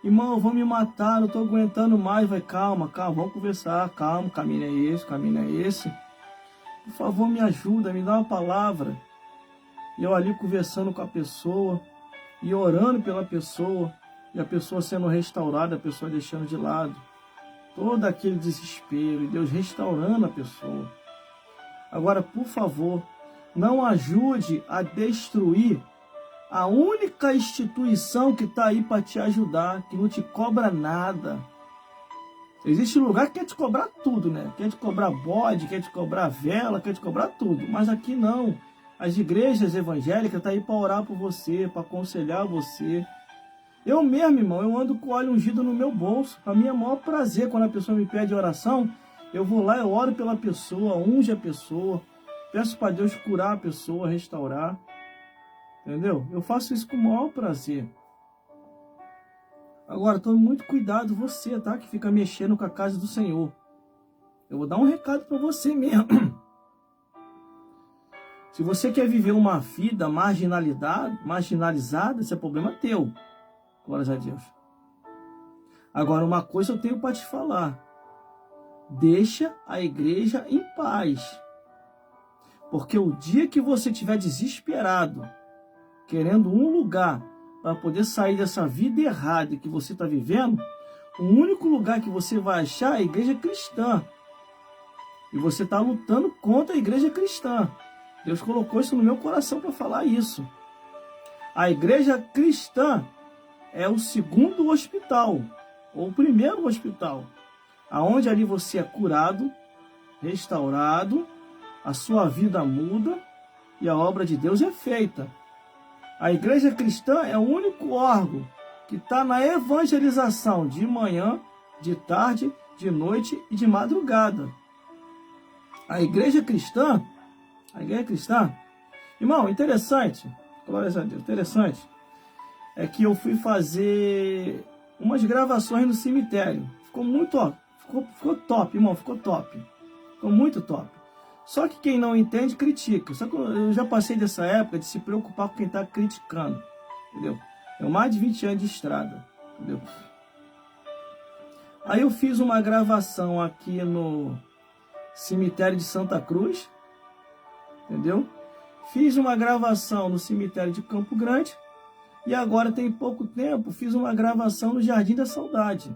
Irmão, eu vou me matar, não estou aguentando mais. Vai, calma, vamos conversar. Calma, o caminho é esse. Por favor, me ajuda, me dá uma palavra. E eu ali conversando com a pessoa, e orando pela pessoa, e a pessoa sendo restaurada, a pessoa deixando de lado todo aquele desespero, e Deus restaurando a pessoa. Agora, por favor, não ajude a destruir a única instituição que está aí para te ajudar, que não te cobra nada. Existe lugar que quer te cobrar tudo, né? Quer te cobrar bode, quer te cobrar vela, quer te cobrar tudo. Mas aqui não. As igrejas evangélicas estão aí para orar por você, para aconselhar você. Eu mesmo, irmão, eu ando com óleo ungido no meu bolso. Para mim é o maior prazer quando a pessoa me pede oração. Eu vou lá, eu oro pela pessoa, unge a pessoa. Peço para Deus curar a pessoa, restaurar. Entendeu? Eu faço isso com o maior prazer. Agora, tome muito cuidado você, tá? Que fica mexendo com a casa do Senhor. Eu vou dar um recado para você mesmo. Se você quer viver uma vida marginalizada, esse é problema teu. Glórias a Deus. Agora, uma coisa eu tenho para te falar. Deixa a igreja em paz. Porque o dia que você estiver desesperado, querendo um lugar para poder sair dessa vida errada que você está vivendo, o único lugar que você vai achar é a igreja cristã. E você está lutando contra a igreja cristã. Deus colocou isso no meu coração para falar isso. A igreja cristã é o segundo hospital, ou o primeiro hospital, aonde ali você é curado, restaurado, a sua vida muda e a obra de Deus é feita. A igreja cristã é o único órgão que está na evangelização de manhã, de tarde, de noite e de madrugada. A igreja cristã, irmão, interessante, glórias a Deus, interessante, é que eu fui fazer umas gravações no cemitério. Ficou muito, ficou top, irmão, ficou top. Ficou muito top. Só que quem não entende, critica. Só que eu já passei dessa época de se preocupar com quem está criticando. Entendeu? É mais de 20 anos de estrada. Entendeu? Aí eu fiz uma gravação aqui no cemitério de Santa Cruz. Entendeu? Fiz uma gravação no cemitério de Campo Grande. E agora, tem pouco tempo, fiz uma gravação no Jardim da Saudade.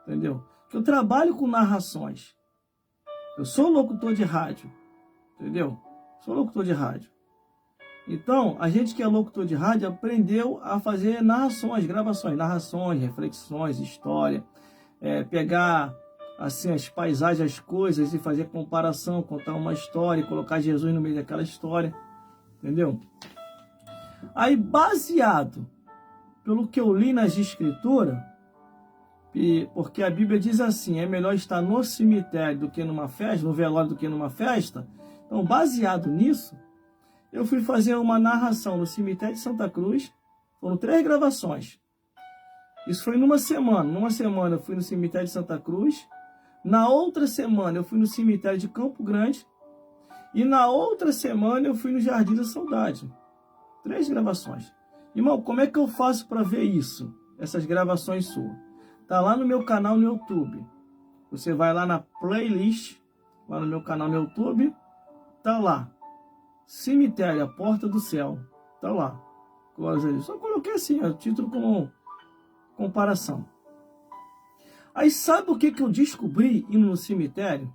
Entendeu? Que eu trabalho com narrações. Eu sou locutor de rádio, entendeu? Sou locutor de rádio. Então, a gente que é locutor de rádio aprendeu a fazer narrações, gravações, narrações, reflexões, história. Pegar assim, as paisagens, as coisas e fazer comparação, contar uma história e colocar Jesus no meio daquela história, entendeu? Aí, baseado pelo que eu li nas escrituras, porque a Bíblia diz assim, é melhor estar no cemitério do que numa festa, no velório do que numa festa. Então, baseado nisso, eu fui fazer uma narração no cemitério de Santa Cruz. Foram 3 gravações. Isso foi numa semana. Numa semana eu fui no cemitério de Santa Cruz. Na outra semana eu fui no cemitério de Campo Grande. E na outra semana eu fui no Jardim da Saudade. 3 gravações. Irmão, como é que eu faço para ver isso? Essas gravações suas? Tá lá no meu canal no YouTube. Você vai lá na playlist, lá no meu canal no YouTube, tá lá. Cemitério, a Porta do Céu. Tá lá. Só coloquei assim, o título como comparação. Aí sabe o que eu descobri indo no cemitério?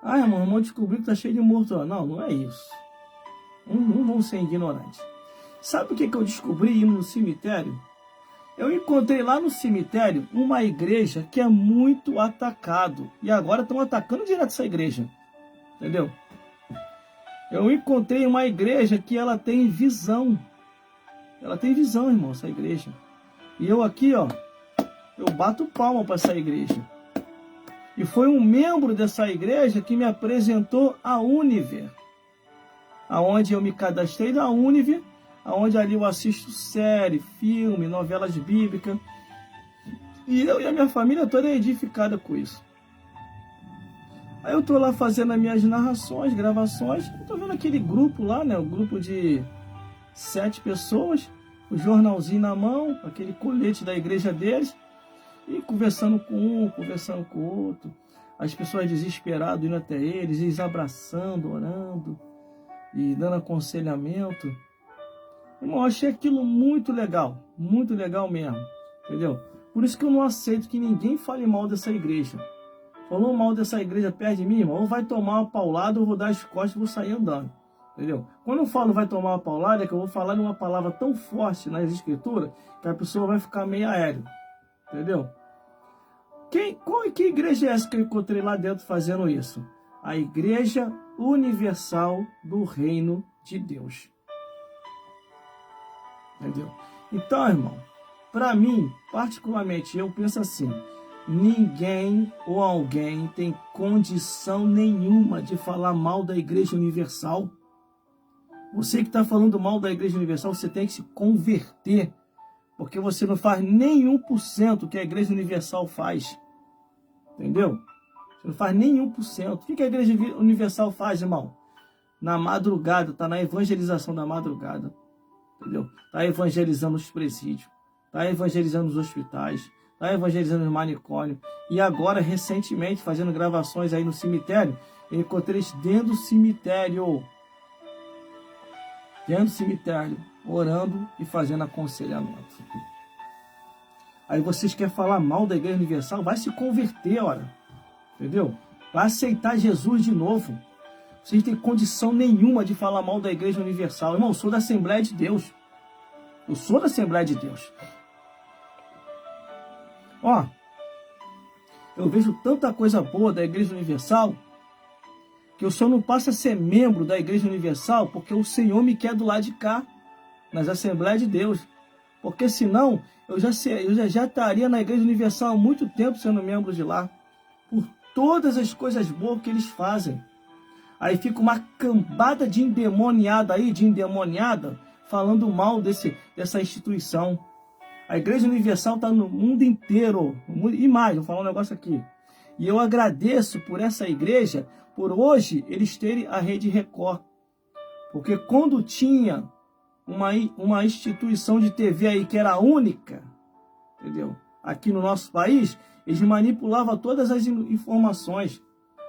Ah, irmão, eu descobri que tá cheio de morto. Não, não é isso. Não vão ser ignorantes. Sabe o que eu descobri indo no cemitério? Eu encontrei lá no cemitério uma igreja que é muito atacado. E agora estão atacando direto essa igreja. Entendeu? Eu encontrei uma igreja que ela tem visão. Ela tem visão, irmão, essa igreja. E eu aqui, ó, eu bato palma para essa igreja. E foi um membro dessa igreja que me apresentou a Univer. Aonde eu me cadastrei na Univer. Onde ali eu assisto série, filme, novelas bíblicas. E eu e a minha família toda é edificada com isso. Aí eu tô lá fazendo as minhas narrações, gravações. Eu tô vendo aquele grupo lá, né? O grupo de 7 pessoas. O jornalzinho na mão, aquele colete da igreja deles. E conversando com um, conversando com o outro. As pessoas desesperadas indo até eles abraçando, orando. E dando aconselhamento. Irmão, eu achei aquilo muito legal mesmo, entendeu? Por isso que eu não aceito que ninguém fale mal dessa igreja. Falou mal dessa igreja perto de mim, irmão, ou vai tomar uma paulada, ou vou dar as costas e vou sair andando, entendeu? Quando eu falo vai tomar uma paulada, é que eu vou falar uma palavra tão forte nas escrituras, que a pessoa vai ficar meio aérea, entendeu? Que igreja é essa que eu encontrei lá dentro fazendo isso? A Igreja Universal do Reino de Deus. Entendeu? Então, irmão, para mim, particularmente, eu penso assim: ninguém ou alguém tem condição nenhuma de falar mal da Igreja Universal. Você que está falando mal da Igreja Universal, você tem que se converter, porque você não faz nem 1% que a Igreja Universal faz. Entendeu? Você não faz nem 1%. O que a Igreja Universal faz, irmão? Na madrugada, está na evangelização da madrugada. Entendeu? Está evangelizando os presídios, está evangelizando os hospitais, está evangelizando os manicômios. E agora, recentemente, fazendo gravações aí no cemitério, eu encontrei eles dentro do cemitério. Dentro do cemitério, orando e fazendo aconselhamento. Aí vocês querem falar mal da Igreja Universal? Vai se converter, ora. Entendeu? Vai aceitar Jesus de novo. Vocês não têm condição nenhuma de falar mal da Igreja Universal. Irmão, eu sou da Assembleia de Deus. Eu sou da Assembleia de Deus. Ó, eu vejo tanta coisa boa da Igreja Universal que eu só não passo a ser membro da Igreja Universal porque o Senhor me quer do lado de cá, nas Assembleias de Deus. Porque senão eu já estaria na Igreja Universal há muito tempo sendo membro de lá, por todas as coisas boas que eles fazem. Aí fica uma cambada de endemoniada aí, de endemoniada, falando mal dessa instituição. A Igreja Universal está no mundo inteiro. E mais, vou falar um negócio aqui. E eu agradeço por essa igreja, por hoje eles terem a Rede Record. Porque quando tinha uma instituição de TV aí que era única, entendeu? Aqui no nosso país, eles manipulavam todas as informações.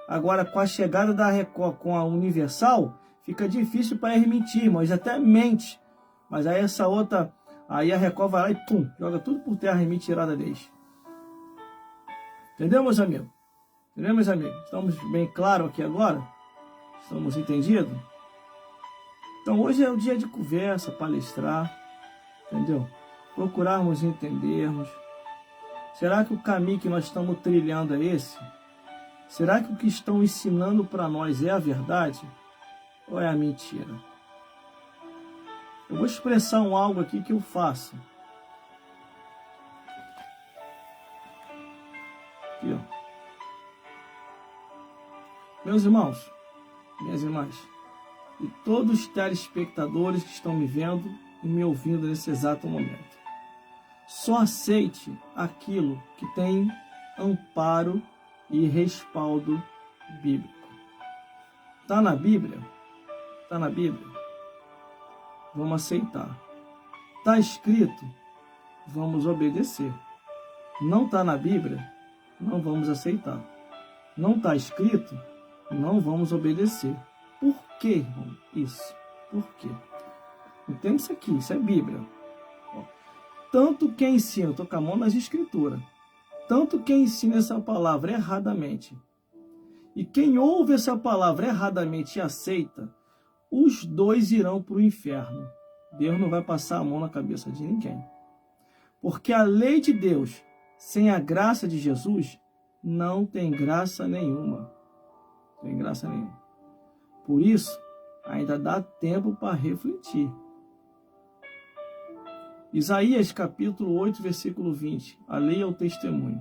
Agora, com a chegada da Record com a Universal, fica difícil para eles mentir, mas até mente. Mas aí essa outra, aí a Record vai lá e pum, joga tudo por terra e mentirada deles. Entendeu, meus amigos? Entendeu, meus amigos? Estamos bem claros aqui agora? Estamos entendidos? Então hoje é o dia de conversa, palestrar, entendeu? Procurarmos entendermos. Será que o caminho que nós estamos trilhando é esse? Será que o que estão ensinando para nós é a verdade? Ou é a mentira? Eu vou expressar algo aqui que eu faço. Aqui, ó. Meus irmãos, minhas irmãs, e todos os telespectadores que estão me vendo e me ouvindo nesse exato momento, só aceite aquilo que tem amparo e respaldo bíblico. Está na Bíblia? Está na Bíblia? Vamos aceitar. Está escrito? Vamos obedecer. Não está na Bíblia? Não vamos aceitar. Não está escrito? Não vamos obedecer. Por que, irmão, isso? Por quê? Entende isso aqui? Isso é Bíblia. Tanto quem ensina, estou com a mão nas escrituras, tanto quem ensina essa palavra erradamente e quem ouve essa palavra erradamente e aceita, os dois irão para o inferno. Deus não vai passar a mão na cabeça de ninguém. Porque a lei de Deus, sem a graça de Jesus, não tem graça nenhuma. Tem graça nenhuma. Por isso, ainda dá tempo para refletir. Isaías capítulo 8, versículo 20. A lei é o testemunho.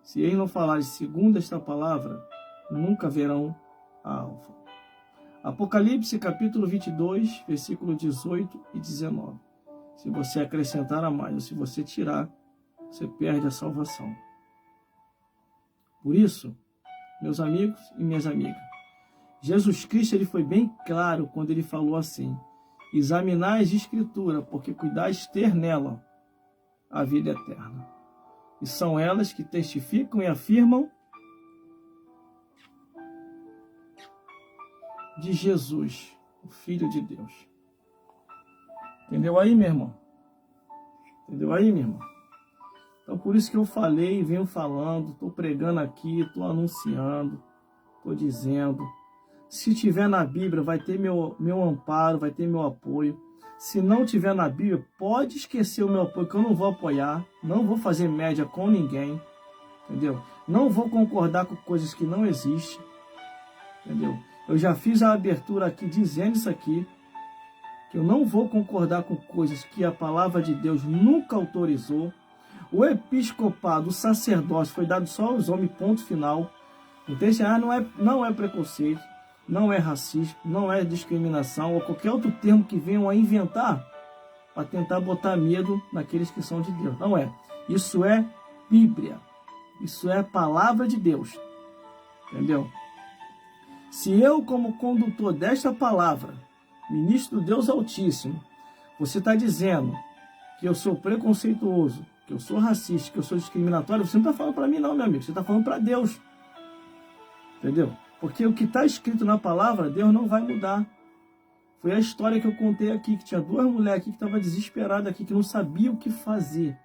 Se eles não falarem segundo esta palavra, nunca verão a alva. Apocalipse capítulo 22, versículo 18 e 19. Se você acrescentar a mais ou se você tirar, você perde a salvação. Por isso, meus amigos e minhas amigas, Jesus Cristo ele foi bem claro quando ele falou assim: examinai as Escrituras, porque cuidais ter nela a vida eterna. E são elas que testificam e afirmam de Jesus, o Filho de Deus. Entendeu aí, meu irmão? Entendeu aí, meu irmão? Então, por isso que eu falei, venho falando, estou pregando aqui, estou anunciando, estou dizendo. Se tiver na Bíblia, vai ter meu amparo, vai ter meu apoio. Se não tiver na Bíblia, pode esquecer o meu apoio, que eu não vou apoiar, não vou fazer média com ninguém, entendeu? Não vou concordar com coisas que não existem, entendeu? Eu já fiz a abertura aqui dizendo isso aqui, que eu não vou concordar com coisas que a palavra de Deus nunca autorizou. O episcopado, o sacerdócio foi dado só aos homens, ponto final. Então, não é preconceito, não é racismo, não é discriminação ou qualquer outro termo que venham a inventar para tentar botar medo naqueles que são de Deus. Não é. Isso é Bíblia. Isso é palavra de Deus. Entendeu? Se eu, como condutor desta palavra, ministro do Deus Altíssimo, você está dizendo que eu sou preconceituoso, que eu sou racista, que eu sou discriminatório, você não está falando para mim não, meu amigo. Você está falando para Deus. Entendeu? Porque o que está escrito na palavra, Deus não vai mudar. Foi a história que eu contei aqui, que tinha duas mulheres aqui que estavam desesperadas aqui, que não sabiam o que fazer.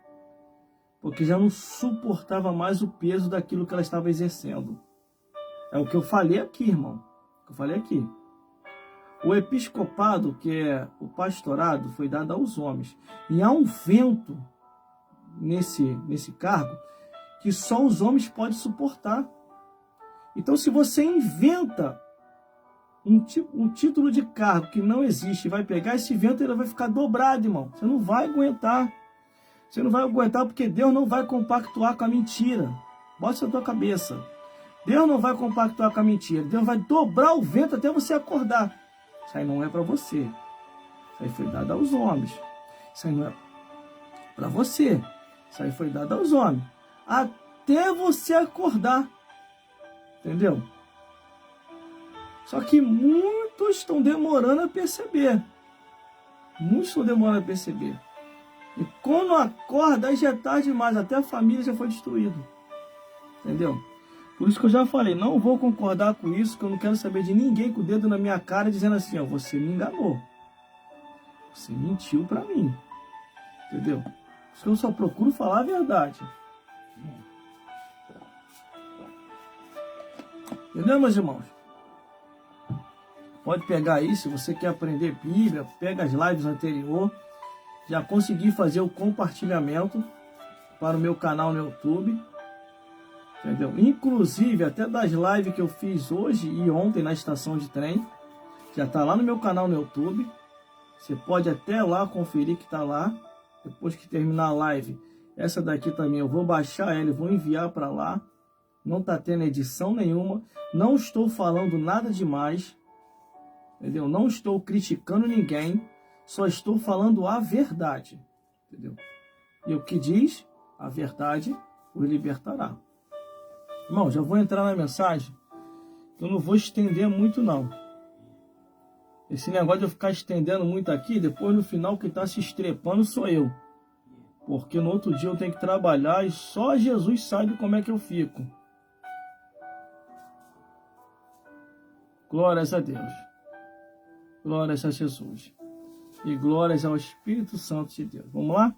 Porque já não suportava mais o peso daquilo que ela estava exercendo. É o que eu falei aqui, irmão. O que eu falei aqui. O episcopado, que é o pastorado, foi dado aos homens. E há um vento nesse cargo que só os homens podem suportar. Então, se você inventa um título de cargo que não existe, vai pegar esse vento, ele vai ficar dobrado, irmão. Você não vai aguentar. Você não vai aguentar porque Deus não vai compactuar com a mentira. Bota isso na tua cabeça. Deus não vai compactuar com a mentira. Deus vai dobrar o vento até você acordar. Isso aí não é para você. Isso aí foi dado aos homens. Isso aí não é para você. Isso aí foi dado aos homens. Até você acordar. Entendeu? Só que muitos estão demorando a perceber. Muitos estão demorando a perceber. E quando acorda, aí já é tarde demais. Até a família já foi destruída. Entendeu? Por isso que eu já falei, não vou concordar com isso, que eu não quero saber de ninguém com o dedo na minha cara dizendo assim, ó, você me enganou. Você mentiu pra mim. Entendeu? Por isso que eu só procuro falar a verdade. Entendeu, meus irmãos? Pode pegar aí, se você quer aprender Bíblia, pega as lives anteriores. Já consegui fazer o compartilhamento para o meu canal no YouTube. Entendeu? Inclusive, até das lives que eu fiz hoje e ontem na estação de trem. Já está lá no meu canal no YouTube. Você pode até lá conferir que está lá. Depois que terminar a live, essa daqui também eu vou baixar ela e vou enviar para lá. Não está tendo edição nenhuma. Não estou falando nada demais. Entendeu? Não estou criticando ninguém. Só estou falando a verdade. Entendeu? E o que diz? A verdade o libertará. Irmão, já vou entrar na mensagem. Eu não vou estender muito, não. Esse negócio de eu ficar estendendo muito aqui, depois no final quem está se estrepando sou eu. Porque no outro dia eu tenho que trabalhar e só Jesus sabe como é que eu fico. Glórias a Deus. Glórias a Jesus. E glórias ao Espírito Santo de Deus. Vamos lá?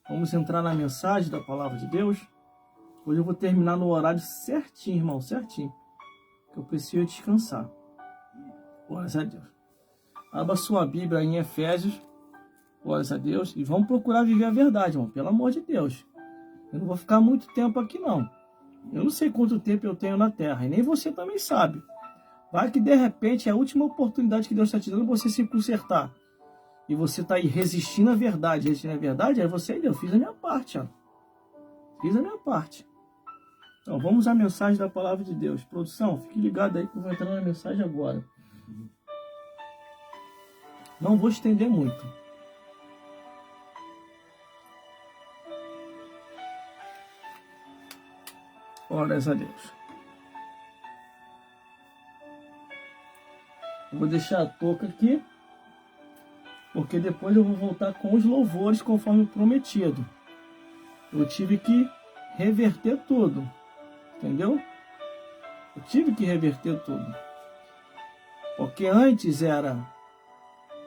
Vamos entrar na mensagem da palavra de Deus. Hoje eu vou terminar no horário certinho, irmão, certinho. Que eu preciso descansar. Glórias a Deus. Abra sua Bíblia em Efésios. Glórias a Deus. E vamos procurar viver a verdade, irmão. Pelo amor de Deus. Eu não vou ficar muito tempo aqui, não. Eu não sei quanto tempo eu tenho na Terra. E nem você também sabe. Vai que de repente é a última oportunidade que Deus está te dando você se consertar. E você está aí resistindo à verdade. Resistindo à verdade, aí você, eu fiz a minha parte, ó. Fiz a minha parte. Então, vamos à mensagem da palavra de Deus. Produção, fique ligado aí que eu vou entrar na mensagem agora. Não vou estender muito. Glórias a Deus. Eu vou deixar a touca aqui, porque depois eu vou voltar com os louvores conforme prometido. Eu tive que reverter tudo. Entendeu? Eu tive que reverter tudo. Porque antes era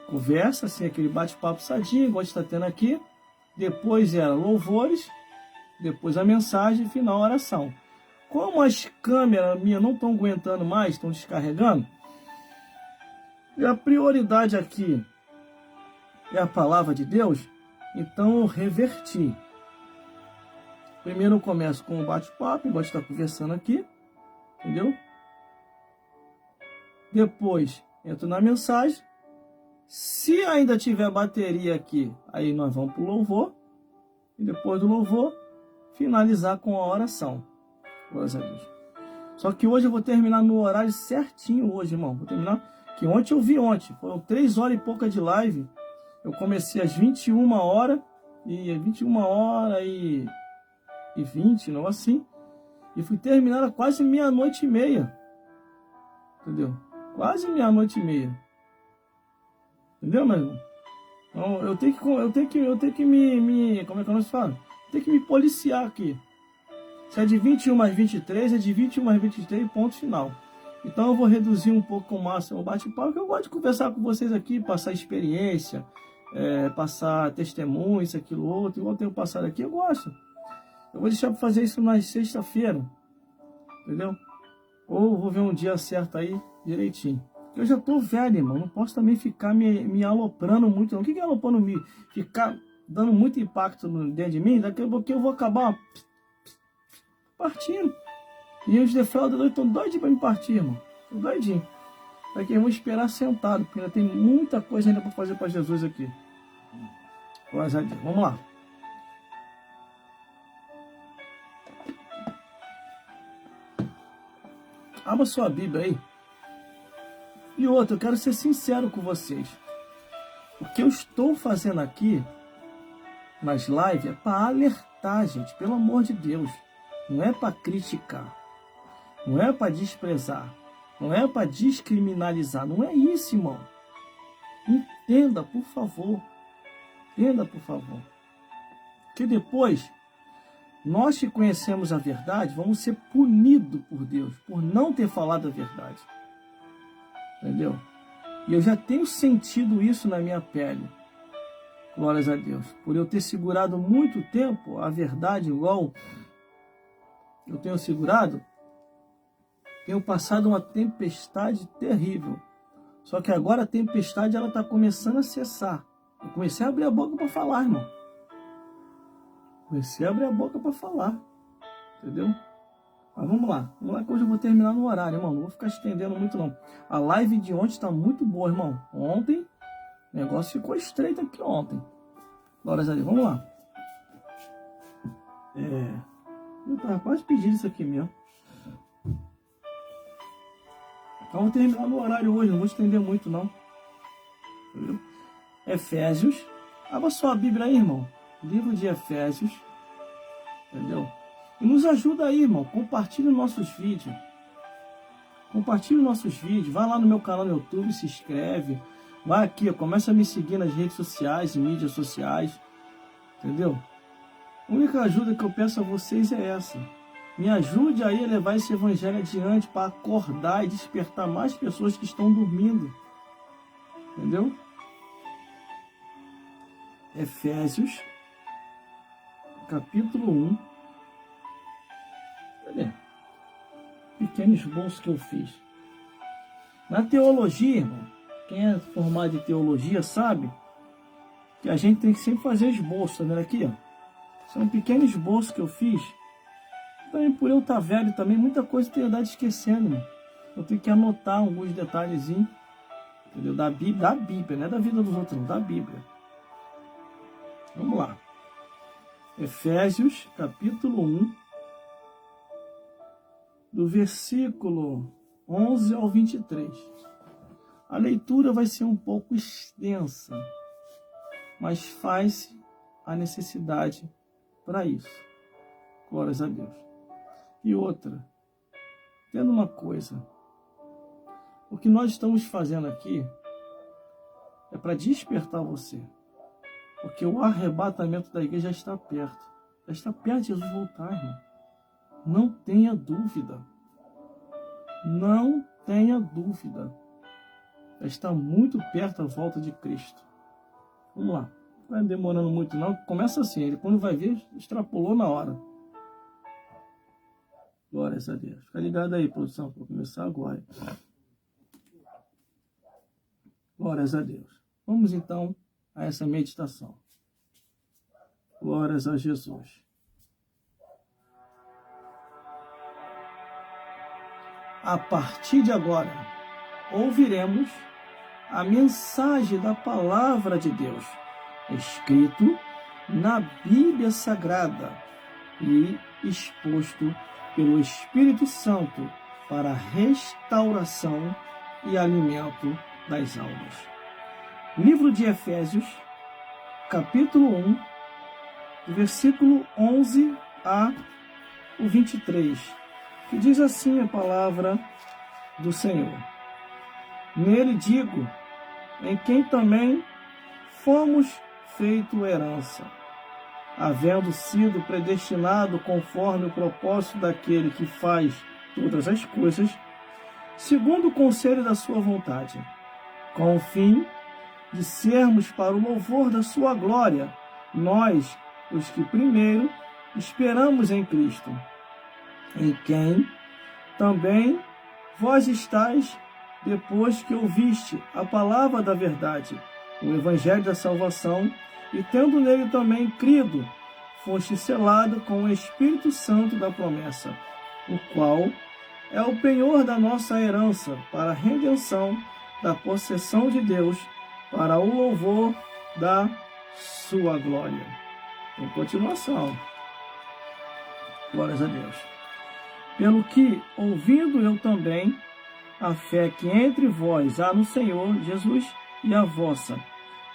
conversa, assim, aquele bate-papo sadinho, igual está tendo aqui. Depois era louvores. Depois a mensagem, final, oração. Como as câmeras minhas não estão aguentando mais, estão descarregando, e a prioridade aqui é a palavra de Deus, então eu reverti. Primeiro eu começo com o bate-papo, vou estar conversando aqui, entendeu? Depois entro na mensagem. Se ainda tiver bateria aqui, aí nós vamos para o louvor. E depois do louvor, finalizar com a oração. Glória a Deus. Só que hoje eu vou terminar no horário certinho hoje, irmão. Vou terminar, que ontem eu vi ontem. Foram 3 horas e pouca de live. Eu comecei às 21 horas. E 21 horas e 20, não assim. E fui terminar a quase 00:30. Entendeu? Quase 00:30. Entendeu, meu irmão? Então, eu tenho que me como é que nós falamos? Tem que me policiar aqui. Se é de 21 às 23, é de 21 às 23, ponto final. Então eu vou reduzir um pouco o máximo o bate-papo, que eu gosto de conversar com vocês aqui, passar experiência, passar testemunho, isso, aquilo, outro, igual eu tenho passado aqui, eu gosto. Eu vou deixar para fazer isso na sexta-feira, entendeu? Ou vou ver um dia certo aí, direitinho. Eu já tô velho, irmão, não posso também ficar me aloprando muito, não. O que é aloprando? Ficar dando muito impacto dentro de mim, daqui a pouco eu vou acabar partindo. E os defraudadores estão doidinhos para me partir, irmão. Estão doidinhos. Daqui eu vou esperar sentado, porque ainda tem muita coisa ainda para fazer para Jesus aqui. Vamos lá. Abra sua Bíblia aí. E outra, eu quero ser sincero com vocês. O que eu estou fazendo aqui nas lives é para alertar, gente, pelo amor de Deus. Não é para criticar. Não é para desprezar. Não é para descriminalizar. Não é isso, irmão. Entenda, por favor. Entenda, por favor. Que depois, nós que conhecemos a verdade, vamos ser punidos por Deus, por não ter falado a verdade. Entendeu? E eu já tenho sentido isso na minha pele. Glórias a Deus. Por eu ter segurado muito tempo a verdade, igual eu tenho segurado, tenho passado uma tempestade terrível. Só que agora a tempestade ela está começando a cessar. Eu comecei a abrir a boca para falar, irmão. Comecei a abrir a boca para falar. Entendeu? Mas vamos lá que hoje eu vou terminar no horário, irmão. Não vou ficar estendendo muito, não. A live de ontem está muito boa, irmão. Ontem, o negócio ficou estreito aqui ontem. Glórias a Deus. Vamos lá. Eu tava quase pedindo isso aqui mesmo. Então, vou terminar no horário hoje. Não vou estender muito, não. Entendeu? Efésios. Abra sua Bíblia aí, irmão. Livro de Efésios. Entendeu? E nos ajuda aí, irmão. Compartilhe nossos vídeos. Compartilhe nossos vídeos. Vai lá no meu canal no YouTube, se inscreve. Vai aqui, ó, começa a me seguir nas redes sociais, mídias sociais. Entendeu? A única ajuda que eu peço a vocês é essa. Me ajude aí a levar esse evangelho adiante para acordar e despertar mais pessoas que estão dormindo. Entendeu? Efésios, capítulo 1. Cadê? Pequeno esboço que eu fiz. Na teologia, irmão, quem é formado em teologia sabe que a gente tem que sempre fazer esboço, tá vendo aqui, ó? Isso é um pequeno esboço que eu fiz. Também por eu estar velho também, muita coisa eu tenho dado esquecendo, irmão. Eu tenho que anotar alguns detalhezinhos, entendeu? Da Bíblia, não é da vida dos outros, não, da Bíblia. Vamos lá. Efésios, capítulo 1, do versículo 11 ao 23. A leitura vai ser um pouco extensa, mas faz a necessidade para isso. Glórias a Deus. E outra, tendo uma coisa, o que nós estamos fazendo aqui é para despertar você, porque o arrebatamento da igreja já está perto. Já está perto de Jesus voltar, irmão. Não tenha dúvida. Não tenha dúvida. Já está muito perto a volta de Cristo. Vamos lá. Não vai demorando muito não. Começa assim. Ele quando vai ver, extrapolou na hora. Glórias a Deus. Fica ligado aí, produção. Vou começar agora. Glórias a Deus. Vamos então a essa meditação. Glórias a Jesus. a partir de agora, ouviremos a mensagem da Palavra de Deus, escrito na Bíblia Sagrada e exposto pelo Espírito Santo para restauração e alimento das almas. Livro de Efésios, capítulo 1, versículo 11 a 23, que diz assim a palavra do Senhor. Nele digo, em quem também fomos feito herança, havendo sido predestinado conforme o propósito daquele que faz todas as coisas, segundo o conselho da sua vontade, com o fim de sermos para o louvor da sua glória, nós, os que primeiro esperamos em Cristo, em quem também vós estáis depois que ouviste a palavra da verdade, o evangelho da salvação, e tendo nele também crido, foste selado com o Espírito Santo da promessa, o qual é o penhor da nossa herança para a redenção da possessão de Deus, para o louvor da sua glória. Em continuação, glórias a Deus. Pelo que, ouvindo eu também a fé que entre vós há no Senhor Jesus e a vossa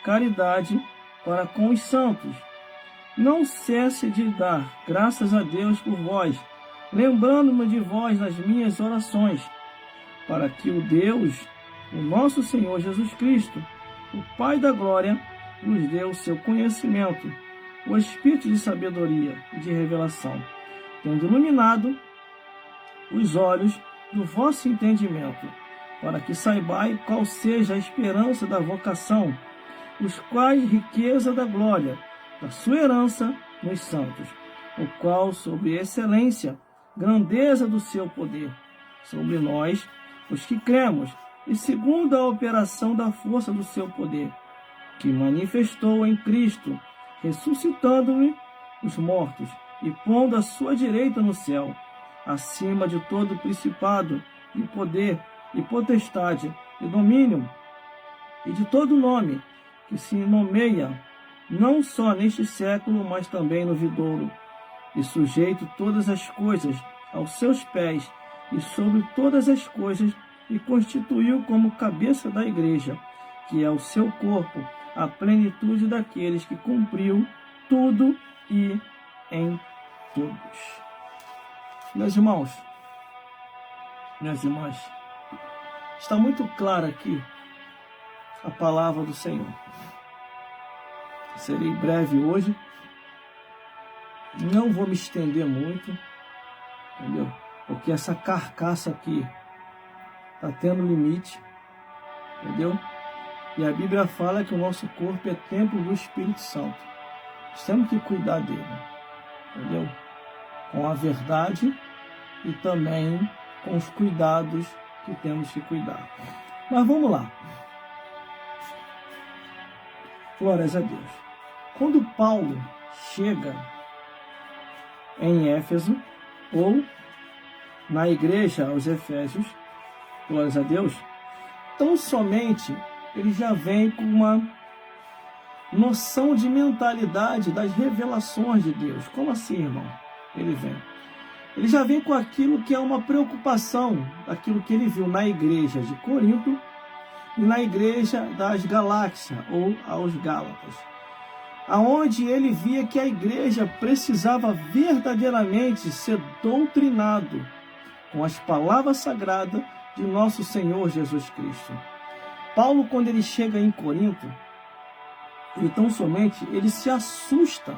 caridade para com os santos, não cesse de dar graças a Deus por vós, lembrando-me de vós nas minhas orações, para que o Deus, o nosso Senhor Jesus Cristo, o Pai da glória, nos dê o seu conhecimento, o espírito de sabedoria e de revelação, tendo iluminado os olhos do vosso entendimento, para que saibais qual seja a esperança da vocação, os quais riqueza da glória, da sua herança nos santos, o qual, sob excelência, grandeza do seu poder, sobre nós, os que cremos, e segundo a operação da força do seu poder, que manifestou em Cristo, ressuscitando-lhe os mortos, e pondo à sua direita no céu, acima de todo principado, e poder, e potestade, e domínio, e de todo nome, que se nomeia, não só neste século, mas também no vindouro, e sujeito todas as coisas aos seus pés, e sobre todas as coisas, e constituiu como cabeça da igreja, que é o seu corpo, a plenitude daqueles que cumpriu tudo e em todos. Meus irmãos, minhas irmãs, está muito clara aqui a palavra do Senhor. Serei breve hoje, não vou me estender muito, entendeu? Porque essa carcaça aqui está tendo limite, entendeu? E a Bíblia fala que o nosso corpo é templo do Espírito Santo. Nós temos que cuidar dele, entendeu? Com a verdade e também com os cuidados que temos que cuidar. Mas vamos lá. Glórias a Deus. Quando Paulo chega em Éfeso, ou na igreja aos Efésios, glórias a Deus, tão somente ele já vem com uma noção de mentalidade das revelações de Deus. Como assim, irmão? Ele já vem com aquilo que é uma preocupação, daquilo que ele viu na igreja de Corinto e na igreja das Galáxias, ou aos Gálatas, aonde ele via que a igreja precisava verdadeiramente ser doutrinado com as palavras sagradas de nosso Senhor Jesus Cristo. Paulo, quando ele chega em Corinto, então somente ele se assusta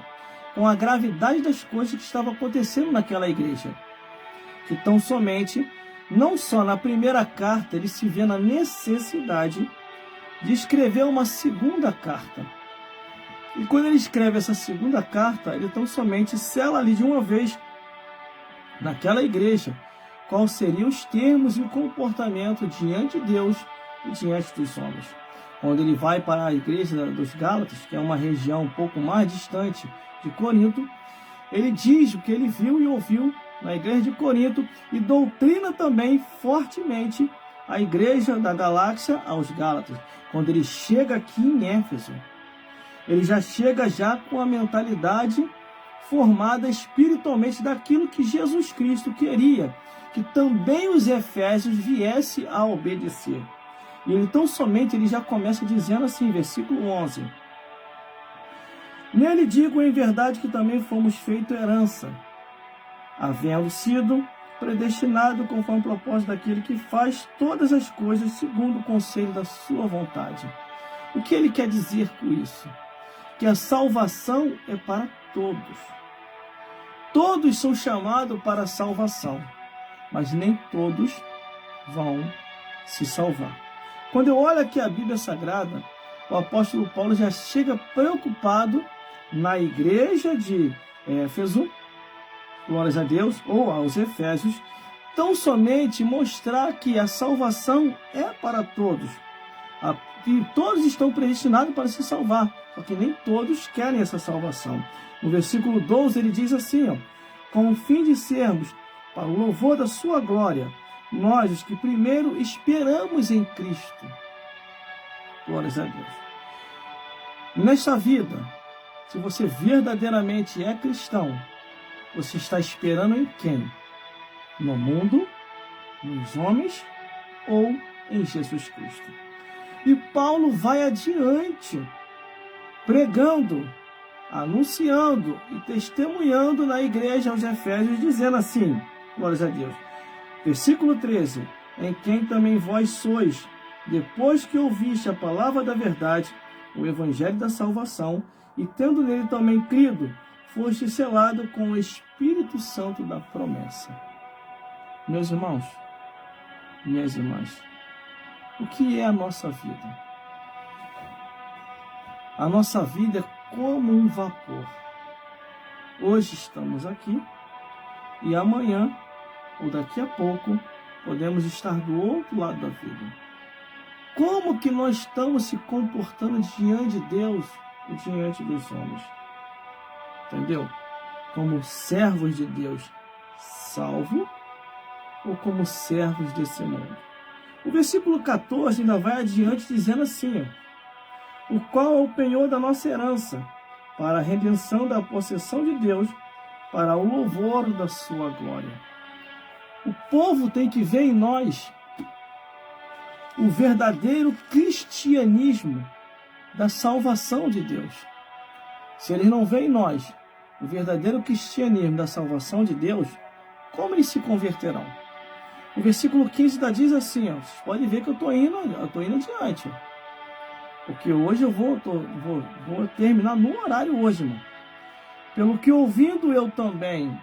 com a gravidade das coisas que estavam acontecendo naquela igreja. Então somente, não só na primeira carta, ele se vê na necessidade de escrever uma segunda carta. E quando ele escreve essa segunda carta, ele tão somente sela ali de uma vez, naquela igreja, quais seriam os termos e o comportamento diante de Deus e diante dos homens. Quando ele vai para a igreja dos Gálatas, que é uma região um pouco mais distante de Corinto, ele diz o que ele viu e ouviu na igreja de Corinto e doutrina também fortemente a igreja da galáxia aos Gálatas. Quando ele chega aqui em Éfeso, ele já chega com a mentalidade formada espiritualmente daquilo que Jesus Cristo queria, que também os efésios viessem a obedecer. E então somente ele já começa dizendo assim, versículo 11. Nele digo em verdade que também fomos feito herança, havendo sido predestinado conforme o propósito daquele que faz todas as coisas segundo o conselho da sua vontade. O que ele quer dizer com isso? Que a salvação é para todos. Todos são chamados para a salvação, mas nem todos vão se salvar. Quando eu olho aqui a Bíblia Sagrada, o apóstolo Paulo já chega preocupado na igreja de Éfeso, glórias a Deus, ou aos Efésios, tão somente mostrar que a salvação é para todos. E todos estão predestinados para se salvar, só que nem todos querem essa salvação. No versículo 12 ele diz assim, com o fim de sermos, para o louvor da sua glória, nós os que primeiro esperamos em Cristo. Glórias a Deus. Nesta vida, se você verdadeiramente é cristão, você está esperando em quem? No mundo, nos homens ou em Jesus Cristo? E Paulo vai adiante, pregando, anunciando e testemunhando na igreja aos Efésios, dizendo assim, glórias a Deus. Versículo 13, em quem também vós sois, depois que ouviste a palavra da verdade, o evangelho da salvação, e tendo nele também crido, foste selado com o Espírito Santo da promessa. Meus irmãos, minhas irmãs, o que é a nossa vida? A nossa vida é como um vapor. Hoje estamos aqui e amanhã, ou daqui a pouco, podemos estar do outro lado da vida. Como que nós estamos se comportando diante de Deus e diante dos homens? Entendeu? Como servos de Deus salvo ou como servos desse mundo? O versículo 14 ainda vai adiante dizendo assim, o qual é o penhor da nossa herança, para a redenção da possessão de Deus, para o louvor da sua glória. O povo tem que ver em nós o verdadeiro cristianismo da salvação de Deus. Se eles não veem em nós o verdadeiro cristianismo da salvação de Deus, como eles se converterão? O versículo 15 diz assim, vocês podem ver que eu estou indo adiante. Porque hoje eu vou terminar no horário hoje, irmão. Pelo que ouvindo eu também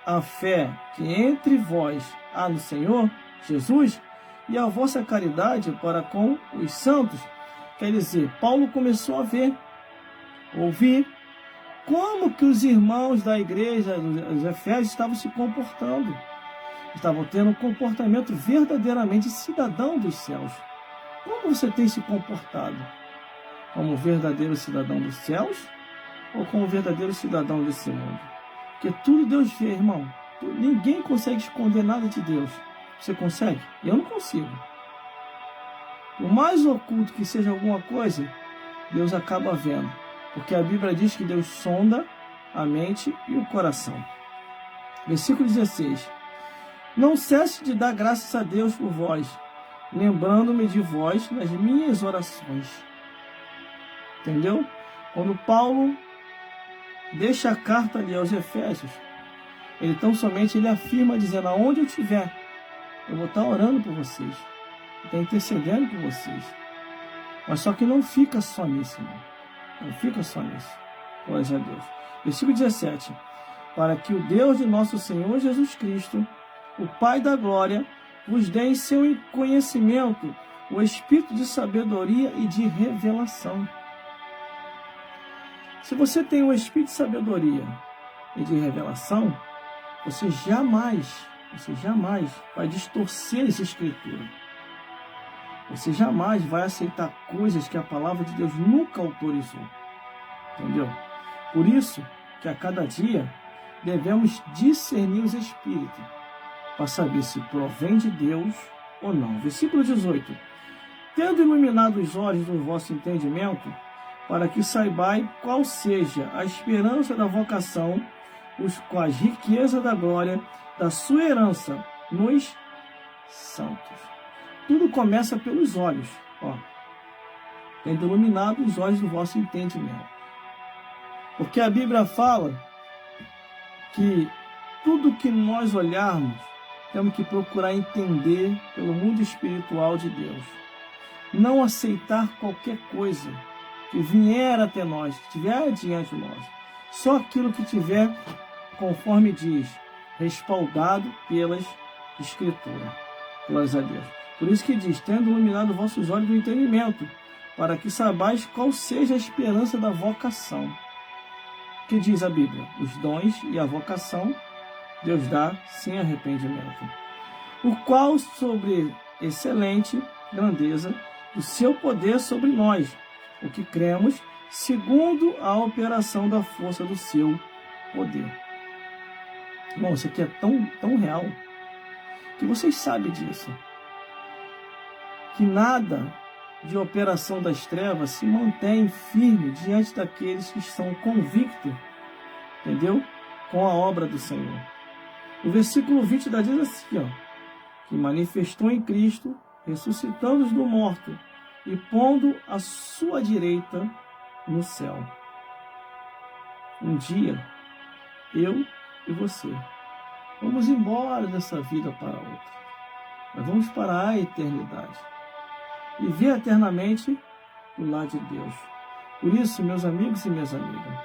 a fé que entre vós há no Senhor Jesus e a vossa caridade para com os santos. Quer dizer, Paulo começou a ouvir como que os irmãos da igreja, os Efésios, estavam se comportando. Estavam tendo um comportamento verdadeiramente cidadão dos céus. Como você tem se comportado? Como verdadeiro cidadão dos céus ou como verdadeiro cidadão desse mundo? Porque tudo Deus vê, irmão. Ninguém consegue esconder nada de Deus. Você consegue? Eu não consigo. Por mais oculto que seja alguma coisa, Deus acaba vendo. Porque a Bíblia diz que Deus sonda a mente e o coração. Versículo 16. Não cesse de dar graças a Deus por vós, lembrando-me de vós nas minhas orações. Entendeu? Quando Paulo deixa a carta ali aos Efésios, ele tão somente ele afirma dizendo, aonde eu estiver, eu vou estar orando por vocês, vou estar intercedendo por vocês. Mas só que não fica só nisso, irmão. Não fica só nisso. Glória a Deus. Versículo 17. Para que o Deus de nosso Senhor Jesus Cristo, o Pai da glória, vos dê em seu conhecimento o espírito de sabedoria e de revelação. Se você tem um espírito de sabedoria e de revelação, você jamais vai distorcer essa escritura. Você jamais vai aceitar coisas que a palavra de Deus nunca autorizou. Entendeu? Por isso que a cada dia devemos discernir os espíritos, para saber se provém de Deus ou não. Versículo 18. Tendo iluminado os olhos do vosso entendimento, para que saibais qual seja a esperança da vocação, com as riquezas da glória da sua herança nos santos. Tudo começa pelos olhos. Tendo iluminado os olhos do vosso entendimento. Porque a Bíblia fala que tudo que nós olharmos, temos que procurar entender pelo mundo espiritual de Deus. Não aceitar qualquer coisa que vier até nós, que estiver diante de nós. Só aquilo que tiver, conforme diz, respaldado pelas Escrituras. Glórias a Deus. Por isso que diz, tendo iluminado vossos olhos do entendimento, para que saibais qual seja a esperança da vocação. Que diz a Bíblia? Os dons e a vocação Deus dá sem arrependimento. O qual sobre excelente grandeza do seu poder sobre nós, o que cremos, segundo a operação da força do seu poder. Irmão, isso aqui é tão real, que vocês sabem disso. Que nada de operação das trevas se mantém firme diante daqueles que estão convictos, entendeu? Com a obra do Senhor. O versículo 20 diz assim, que manifestou em Cristo, ressuscitando-os do morto e pondo a sua direita no céu. Um dia, eu e você vamos embora dessa vida para outra. Nós vamos para a eternidade. E viver eternamente do lado de Deus. Por isso, meus amigos e minhas amigas,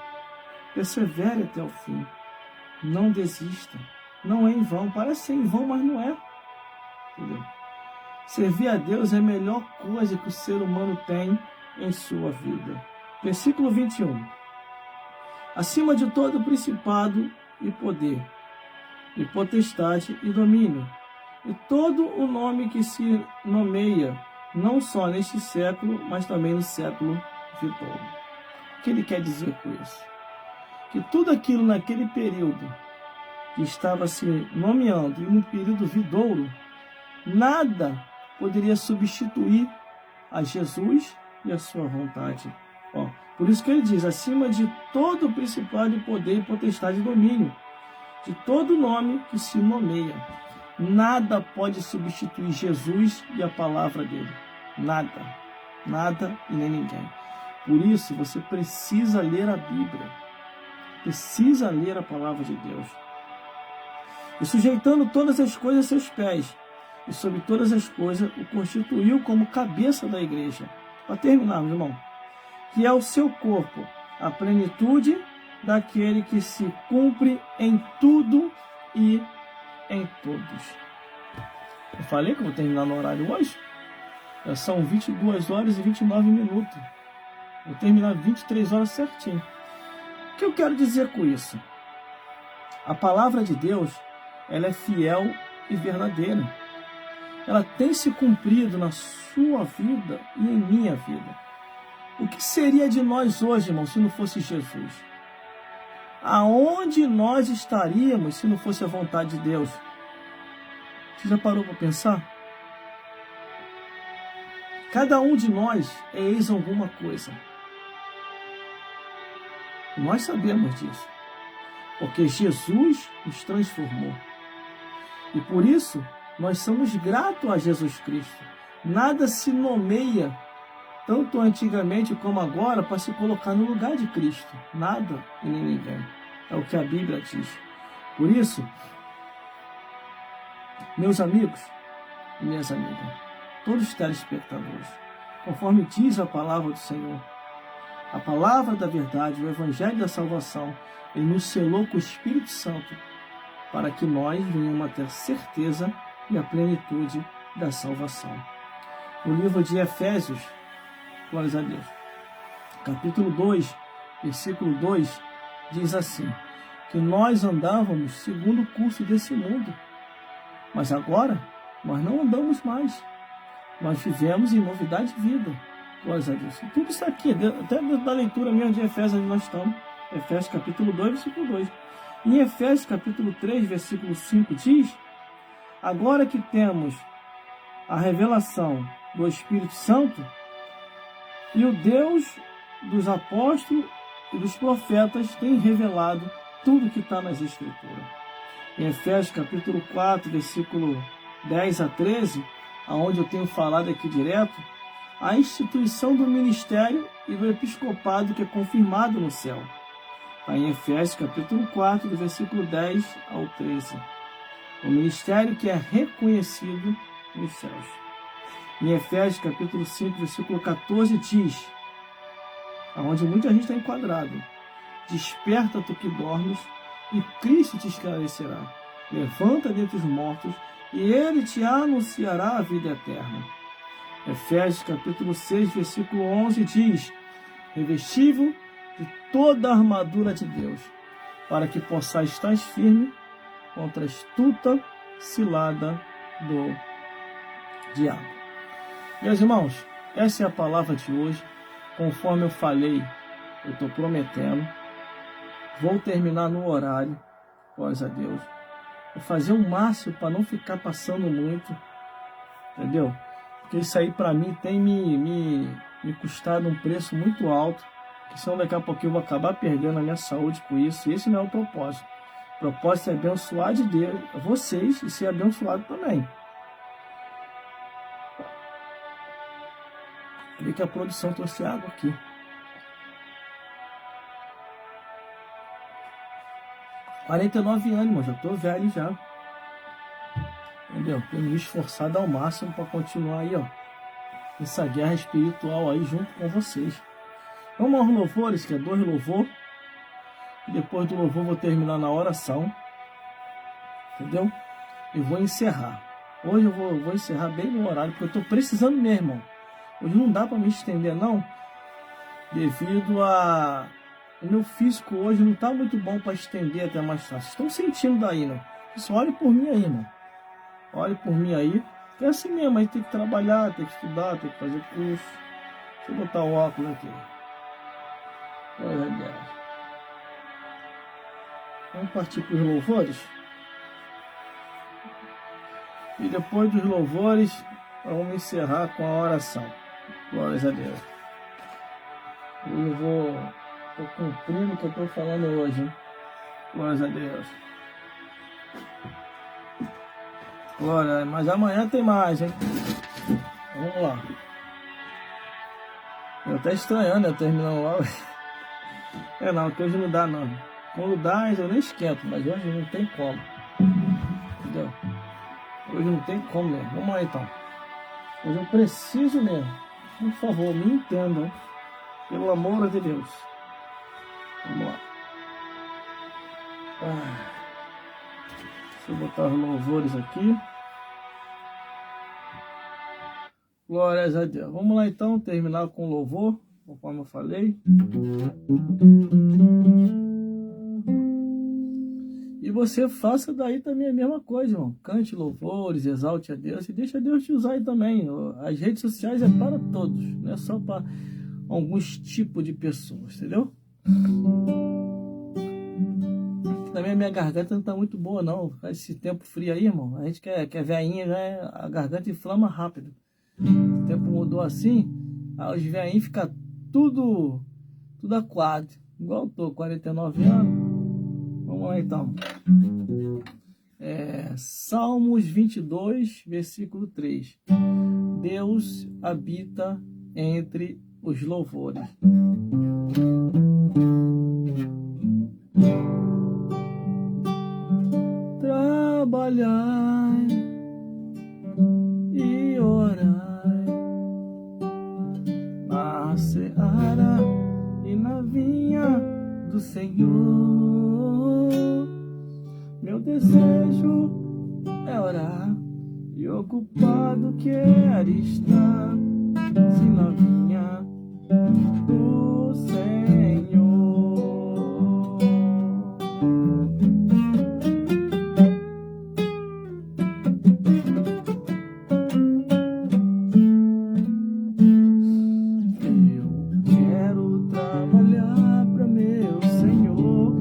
persevere até o fim. Não desista. Não é em vão. Parece ser em vão, mas não é. Entendeu? Servir a Deus é a melhor coisa que o ser humano tem em sua vida. Versículo 21. Acima de todo principado e poder, e potestade e domínio, e todo o nome que se nomeia, não só neste século, mas também no século vindouro. O que ele quer dizer com isso? Que tudo aquilo naquele período que estava se nomeando e no período vindouro, nada poderia substituir a Jesus e a sua vontade. Por isso que ele diz, acima de todo principado, poder, potestade e domínio, de todo nome que se nomeia. Nada pode substituir Jesus e a palavra dele. Nada. Nada e nem ninguém. Por isso, você precisa ler a Bíblia. Precisa ler a palavra de Deus. E sujeitando todas as coisas a seus pés, e sobre todas as coisas o constituiu como cabeça da igreja. Para terminar, meu irmão, que é o seu corpo, a plenitude daquele que se cumpre em tudo e em todos. Eu falei que eu vou terminar no horário hoje? Já são 22 horas e 29 minutos. Vou terminar 23 horas certinho. O que eu quero dizer com isso? A palavra de Deus, ela é fiel e verdadeira. Ela tem se cumprido na sua vida e em minha vida. O que seria de nós hoje, irmão, se não fosse Jesus? Aonde nós estaríamos se não fosse a vontade de Deus? Você já parou para pensar? Cada um de nós é ex alguma coisa. Nós sabemos disso. Porque Jesus nos transformou. E por isso, nós somos gratos a Jesus Cristo. Nada se nomeia, tanto antigamente como agora, para se colocar no lugar de Cristo. Nada e nem ninguém. É o que a Bíblia diz. Por isso, meus amigos e minhas amigas, todos os telespectadores, conforme diz a palavra do Senhor, a palavra da verdade, o Evangelho da salvação, ele nos selou com o Espírito Santo, para que nós venhamos a ter certeza e a plenitude da salvação. No livro de Efésios, glórias a Deus, capítulo 2, versículo 2, diz assim, que nós andávamos segundo o curso desse mundo, mas agora nós não andamos mais, nós vivemos em novidade de vida, glórias a Deus. E tudo isso aqui, até da leitura mesmo de Efésios nós estamos, Efésios capítulo 2, versículo 2, Em Efésios capítulo 3, versículo 5 diz: agora que temos a revelação do Espírito Santo, e o Deus dos apóstolos e dos profetas tem revelado tudo que está nas Escrituras. Em Efésios capítulo 4, versículo 10 a 13, aonde eu tenho falado aqui direto, a instituição do ministério e do episcopado que é confirmado no céu. Está em Efésios capítulo 4, do versículo 10 ao 13. O ministério que é reconhecido nos céus. Em Efésios capítulo 5, versículo 14 diz, aonde muita gente está enquadrado: desperta tu que dormes, e Cristo te esclarecerá. Levanta dentre os mortos, e Ele te anunciará a vida eterna. Efésios capítulo 6, versículo 11 diz: revesti-vos de toda a armadura de Deus, para que possais estar firme contra a astuta cilada do diabo. Meus irmãos, essa é a palavra de hoje. Conforme eu falei, eu estou prometendo, vou terminar no horário, glórias a Deus. Vou fazer o máximo para não ficar passando muito, entendeu? Porque isso aí para mim tem me custado um preço muito alto, que senão daqui a pouco eu vou acabar perdendo a minha saúde com isso. E esse não é o propósito. O propósito é abençoar de Deus vocês e ser abençoado também. Vê que a produção trouxe água aqui. – 49 anos, mas já tô velho já. Entendeu? Tenho me esforçado ao máximo para continuar aí, ó, essa guerra espiritual aí junto com vocês. Vamos aos louvores, que é 2 louvor. E depois do louvor vou terminar na oração. Entendeu? E vou encerrar. Hoje eu vou encerrar bem no horário, porque eu tô precisando mesmo, irmão. Hoje não dá para me estender não, devido a o meu físico hoje não está muito bom para estender até mais tarde. Estão sentindo daí, né? Só olhe por mim aí, irmão. Olhe por mim aí. É assim mesmo, aí tem que trabalhar, tem que estudar, tem que fazer curso. Deixa eu botar o óculos aqui. Olha, Deus. Vamos partir para os louvores. E depois dos louvores, vamos encerrar com a oração. Glórias a Deus. Eu estou cumprindo o que eu estou falando hoje, hein? Glórias a Deus. Glória, mas amanhã tem mais, hein? Vamos lá. Eu até estranhando, eu terminando logo. É não, que hoje não dá não. Quando dá, eu nem esquento, mas hoje não tem como. Entendeu? Hoje não tem como mesmo. Vamos lá então. Hoje eu preciso mesmo. Por favor, me entendam. Pelo amor de Deus. Vamos lá. Deixa eu botar os louvores aqui. Glórias a Deus. Vamos lá então, terminar com louvor, conforme eu falei. E você faça daí também a mesma coisa, irmão. Cante louvores, exalte a Deus e deixa Deus te usar aí também. As redes sociais é para todos, não é só para alguns tipos de pessoas, entendeu? Também a minha garganta não tá muito boa não. Esse tempo frio aí, irmão, a gente quer veinha, né? A garganta inflama rápido. O tempo mudou assim, aí os veinhos ficam tudo aquado. Igual eu tô, 49 anos. Vamos lá então. Salmos 22, versículo 3. Deus habita entre os louvores. Trabalhai e orai na seara e na vinha do Senhor. Meu desejo é orar e ocupado quero estar, se na vinha do Senhor. Eu quero trabalhar para meu Senhor.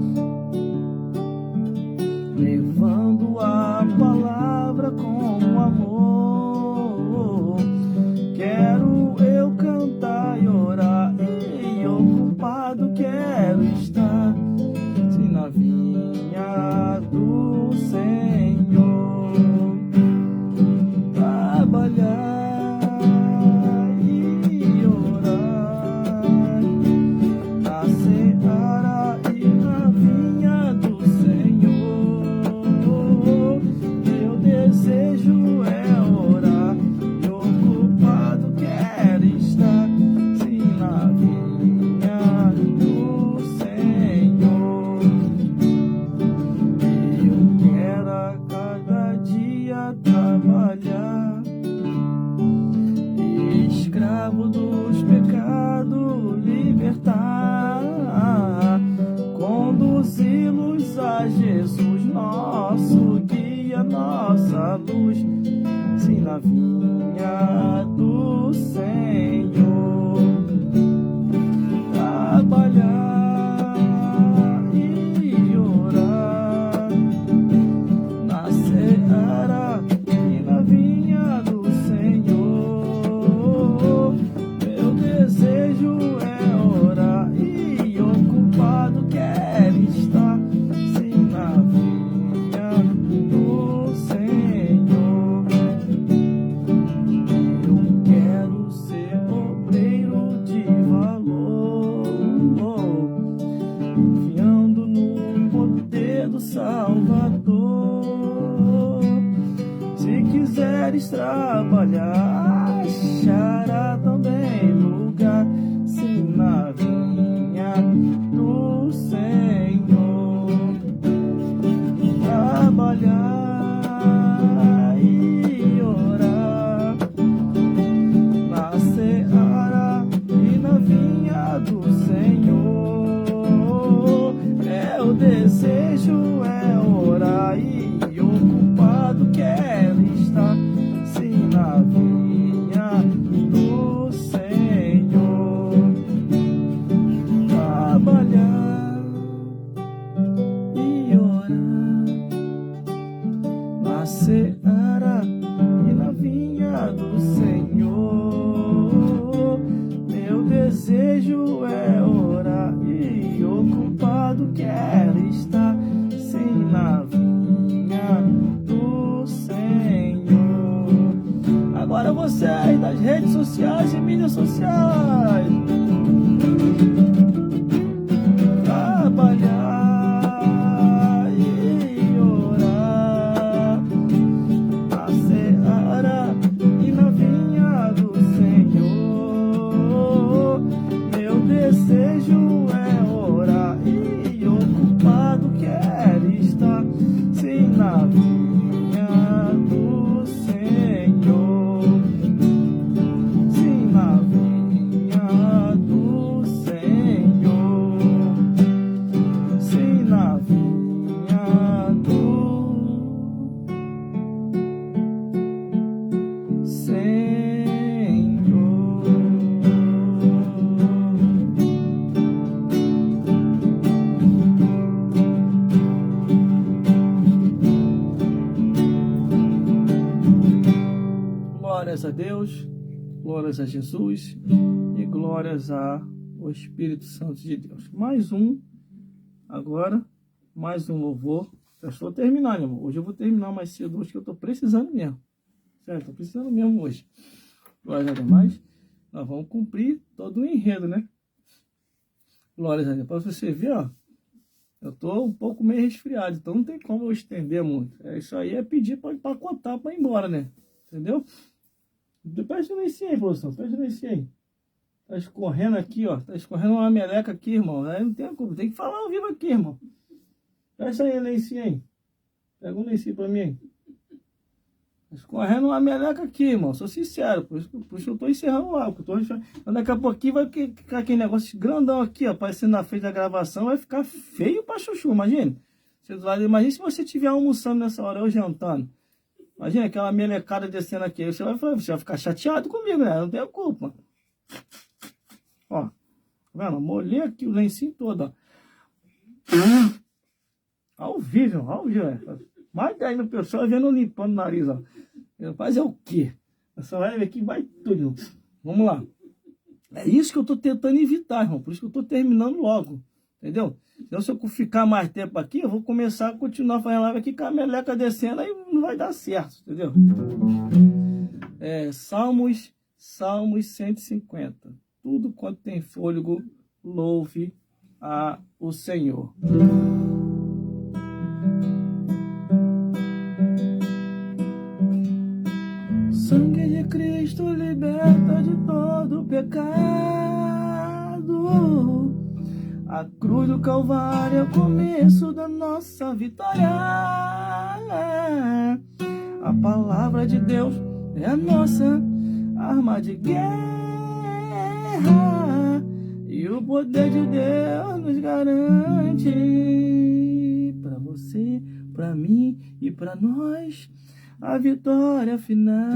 ocupado quero estar, sim, na vinha do Senhor, trabalhar e orar, na seara e na vinha do Senhor. Meu desejo é orar, e ocupado quero estar, sim, na vinha do Senhor. Eu quero a cada dia trabalhar, escravo dos pecados libertar, conduzi-los a Jesus, nosso guia, nossa luz, sim, na vinha do Senhor, trabalhar e orar, na seara e na vinha do Senhor. Meu desejo é orar, e ocupado quero estar, sim, na vinha do Senhor. Eu quero ser obreiro de valor, confiando no poder do Salvador. Se quiseres trabalhar, achará também lugar, sim, na vinha do Senhor. Trabalhar e orar, na seara e na vinha do Senhor. Meu desejo é orar, e ocupado quero estar, sim, na vinha do Senhor. Trabalhar e orar, na seara e na vinha do Senhor. Meu desejo é orar, e ocupado quero estar, sim, na vinha do Senhor. Agora vocês das redes sociais e mídias sociais. Trabalhar e orar, na seara e na vinha do Senhor. Meu desejo é orar, e ocupado quero estar, sim, na vinha do Senhor, sim, na vinha do Senhor, sim, na vinha do Senhor. Glórias a Deus, glórias a Jesus e glórias ao Espírito Santo de Deus. Mais um, agora, mais um louvor. Já estou terminando, irmão. Hoje eu vou terminar mais cedo, hoje que eu estou precisando mesmo. Certo? Estou precisando mesmo hoje. Glórias a Deus. Mas nós vamos cumprir todo o enredo, né? Glórias a Deus. Para você ver, ó, eu estou um pouco meio resfriado, então não tem como eu estender muito. Isso aí é pedir para empacotar para ir embora, né? Entendeu? Presta atenção aí, produção. Presta atenção aí. Tá escorrendo aqui, ó. Tá escorrendo uma meleca aqui, irmão. Aí não tem como. Tem que falar ao vivo aqui, irmão. Presta aí, lencinho aí. Pega um lencinho pra mim aí. Tá escorrendo uma meleca aqui, irmão. Sou sincero. Por isso que eu tô encerrando lá. Daqui a pouquinho vai ficar aquele negócio grandão aqui, ó. Aparecendo na frente da gravação. Vai ficar feio pra chuchu, imagina. Imagina se você estiver almoçando nessa hora, eu jantando. Imagina aquela melecada descendo aqui. Você vai ficar chateado comigo, né? Não tenho culpa. Ó. Tá vendo? Molhei aqui o lencinho todo, ó. Ao vivo. Mais 10 mil pessoas vendo limpando o nariz, ó. Fazer o quê? Essa live aqui vai tudo. Vamos lá. É isso que eu estou tentando evitar, irmão. Por isso que eu estou terminando logo. Entendeu? Então, se eu ficar mais tempo aqui, eu vou começar a continuar fazendo live aqui com a meleca descendo, aí não vai dar certo, entendeu? Salmos 150. Tudo quanto tem fôlego, louve o Senhor. Sangue de Cristo liberta de todo pecado. A cruz do Calvário é o começo da nossa vitória. A palavra de Deus é a nossa arma de guerra. E o poder de Deus nos garante, para você, para mim e para nós, a vitória final.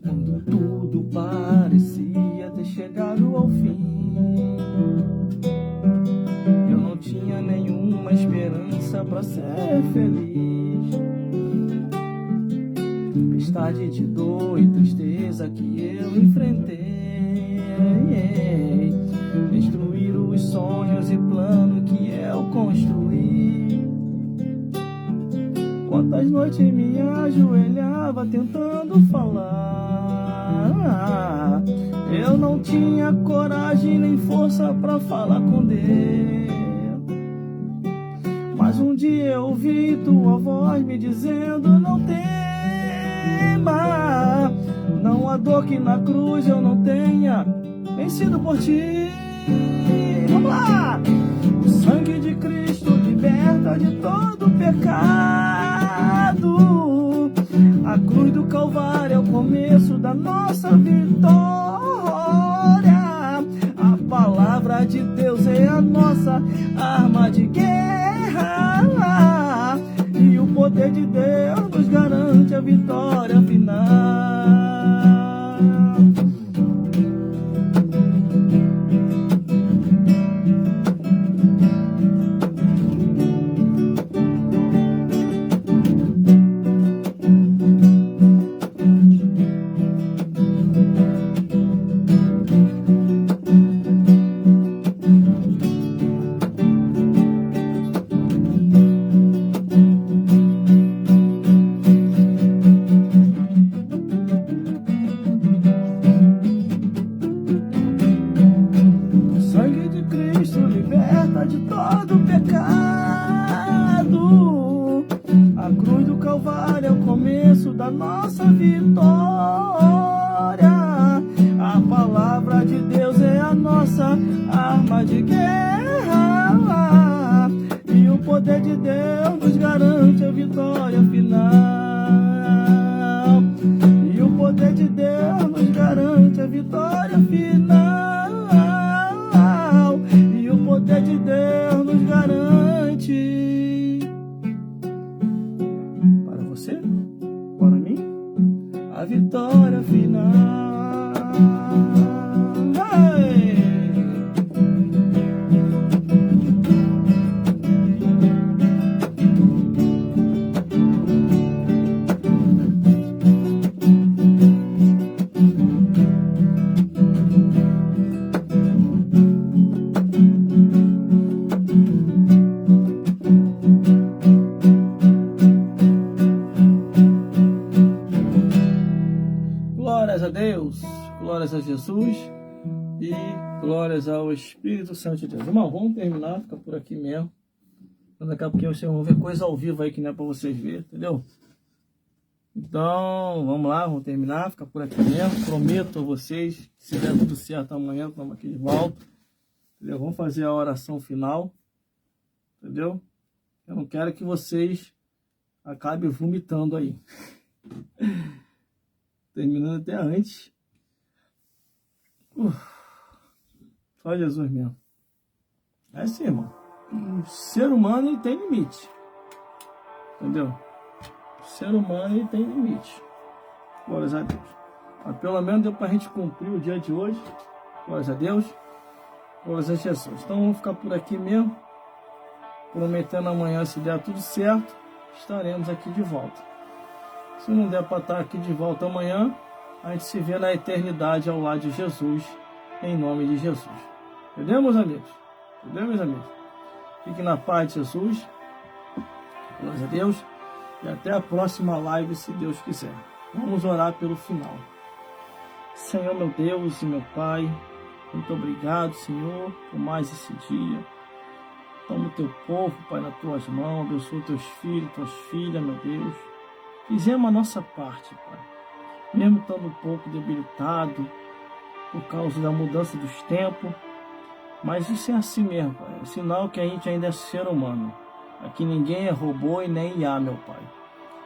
Quando tudo parecia ter chegado ao fim, eu não tinha nenhuma esperança para ser feliz. Tempestade de dor e tristeza que eu enfrentei, destruir os sonhos e planos que eu construí. Quantas noites me ajoelhava tentando falar, eu não tinha coragem nem força para falar com Deus. Mas um dia eu ouvi tua voz me dizendo: não tema, não há dor que na cruz eu não tenha vencido por ti. Vamos lá! O sangue de Cristo liberta de todo pecado. A cruz do Calvário é o começo da nossa vitória. A palavra de Deus é a nossa arma de guerra. E o poder de Deus nos garante a vitória final. De todo pecado, a cruz do Calvário é o começo da nossa vitória. A palavra de Deus é a nossa arma de guerra. E o poder de Deus nos garante a vitória final. E o poder de Deus nos garante a vitória final. O poder de Deus nos garante, para você, para mim, a vitória final. Hey! Glórias a Deus, glórias a Jesus e glórias ao Espírito Santo de Deus. Irmão, vamos terminar, fica por aqui mesmo. Daqui a pouquinho vocês vão ver coisa ao vivo aí que não é para vocês verem, entendeu? Então, vamos lá, vamos terminar, fica por aqui mesmo. Prometo a vocês, se der tudo certo amanhã, estamos aqui de volta. Entendeu? Vamos fazer a oração final, entendeu? Eu não quero que vocês acabem vomitando aí. Terminando até antes. Só Jesus mesmo. É assim, irmão. O ser humano, ele tem limite. Entendeu? O ser humano, ele tem limite. Glórias a Deus. Mas pelo menos deu pra gente cumprir o dia de hoje. Glórias a Deus. Glória a Jesus. Então vamos ficar por aqui mesmo. Prometendo amanhã, se der tudo certo, estaremos aqui de volta. Se não der para estar aqui de volta amanhã, a gente se vê na eternidade ao lado de Jesus, em nome de Jesus. Entendeu, meus amigos? Entendeu, meus amigos? Fiquem na paz de Jesus. Glória a Deus. E até a próxima live, se Deus quiser. Vamos orar pelo final. Senhor, meu Deus e meu Pai, muito obrigado, Senhor, por mais esse dia. Toma o teu povo, Pai, nas tuas mãos. Abençoa teus filhos, tuas filhas, meu Deus. Fizemos a nossa parte, Pai. Mesmo estando um pouco debilitado por causa da mudança dos tempos. Mas isso é assim mesmo, Pai. É sinal que a gente ainda é ser humano. Aqui ninguém é robô e nem IA, meu Pai.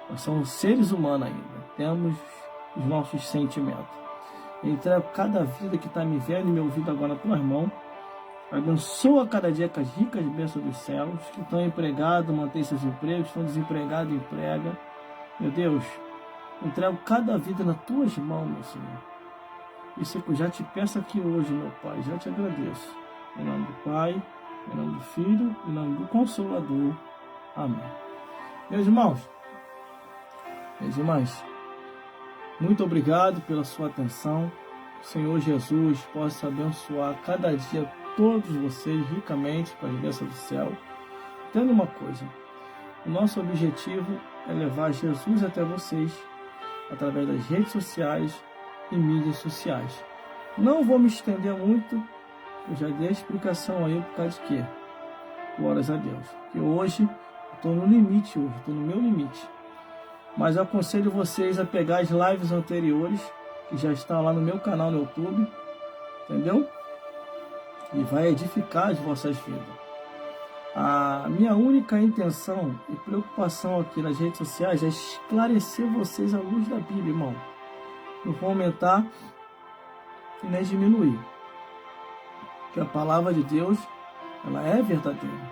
Nós somos seres humanos ainda. Temos os nossos sentimentos. Eu entrego cada vida que está me vendo e me ouvindo agora nas tuas mãos. Abençoa cada dia com as ricas bênçãos dos céus. Que estão empregados, mantém seus empregos. Estão desempregados, emprega. Meu Deus, entrego cada vida nas tuas mãos, meu Senhor. Isso que eu já te peço aqui hoje, meu Pai. Já te agradeço. Em nome do Pai, em nome do Filho, em nome do Consolador. Amém. Meus irmãos, minhas irmãs, muito obrigado pela sua atenção. O Senhor Jesus possa abençoar cada dia todos vocês ricamente com as bênçãos do céu. Entenda uma coisa, o nosso objetivo é levar Jesus até vocês através das redes sociais e mídias sociais. Não vou me estender muito, eu já dei a explicação aí por causa de quê? Glórias a Deus. Porque hoje eu estou no limite, estou no meu limite. Mas eu aconselho vocês a pegar as lives anteriores, que já estão lá no meu canal no YouTube, entendeu? E vai edificar as vossas vidas. A minha única intenção e preocupação aqui nas redes sociais é esclarecer vocês à luz da Bíblia, irmão. Não vou aumentar e nem diminuir. Porque a palavra de Deus, ela é verdadeira.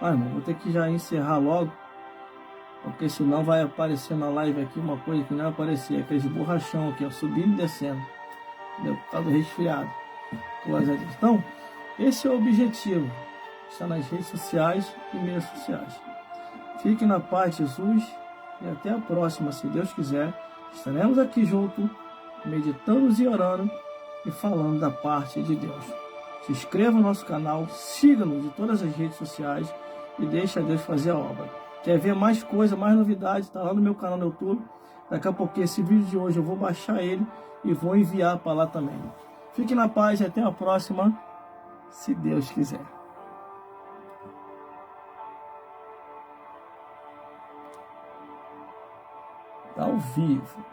Ah, irmão, vou ter que já encerrar logo, porque senão vai aparecer na live aqui uma coisa que não vai aparecer, aqueles borrachão aqui, ó, subindo e descendo, entendeu? Por causa do resfriado. Glória a Deus. Então, esse é o objetivo, está nas redes sociais e mídias sociais. Fiquem na paz de Jesus e até a próxima, se Deus quiser. Estaremos aqui juntos, meditando e orando e falando da parte de Deus. Se inscreva no nosso canal, siga-nos em todas as redes sociais e deixe a Deus fazer a obra. Quer ver mais coisa, mais novidades? Está lá no meu canal no YouTube. Daqui a pouco esse vídeo de hoje eu vou baixar ele e vou enviar para lá também. Fique na paz e até a próxima, se Deus quiser. Ao vivo.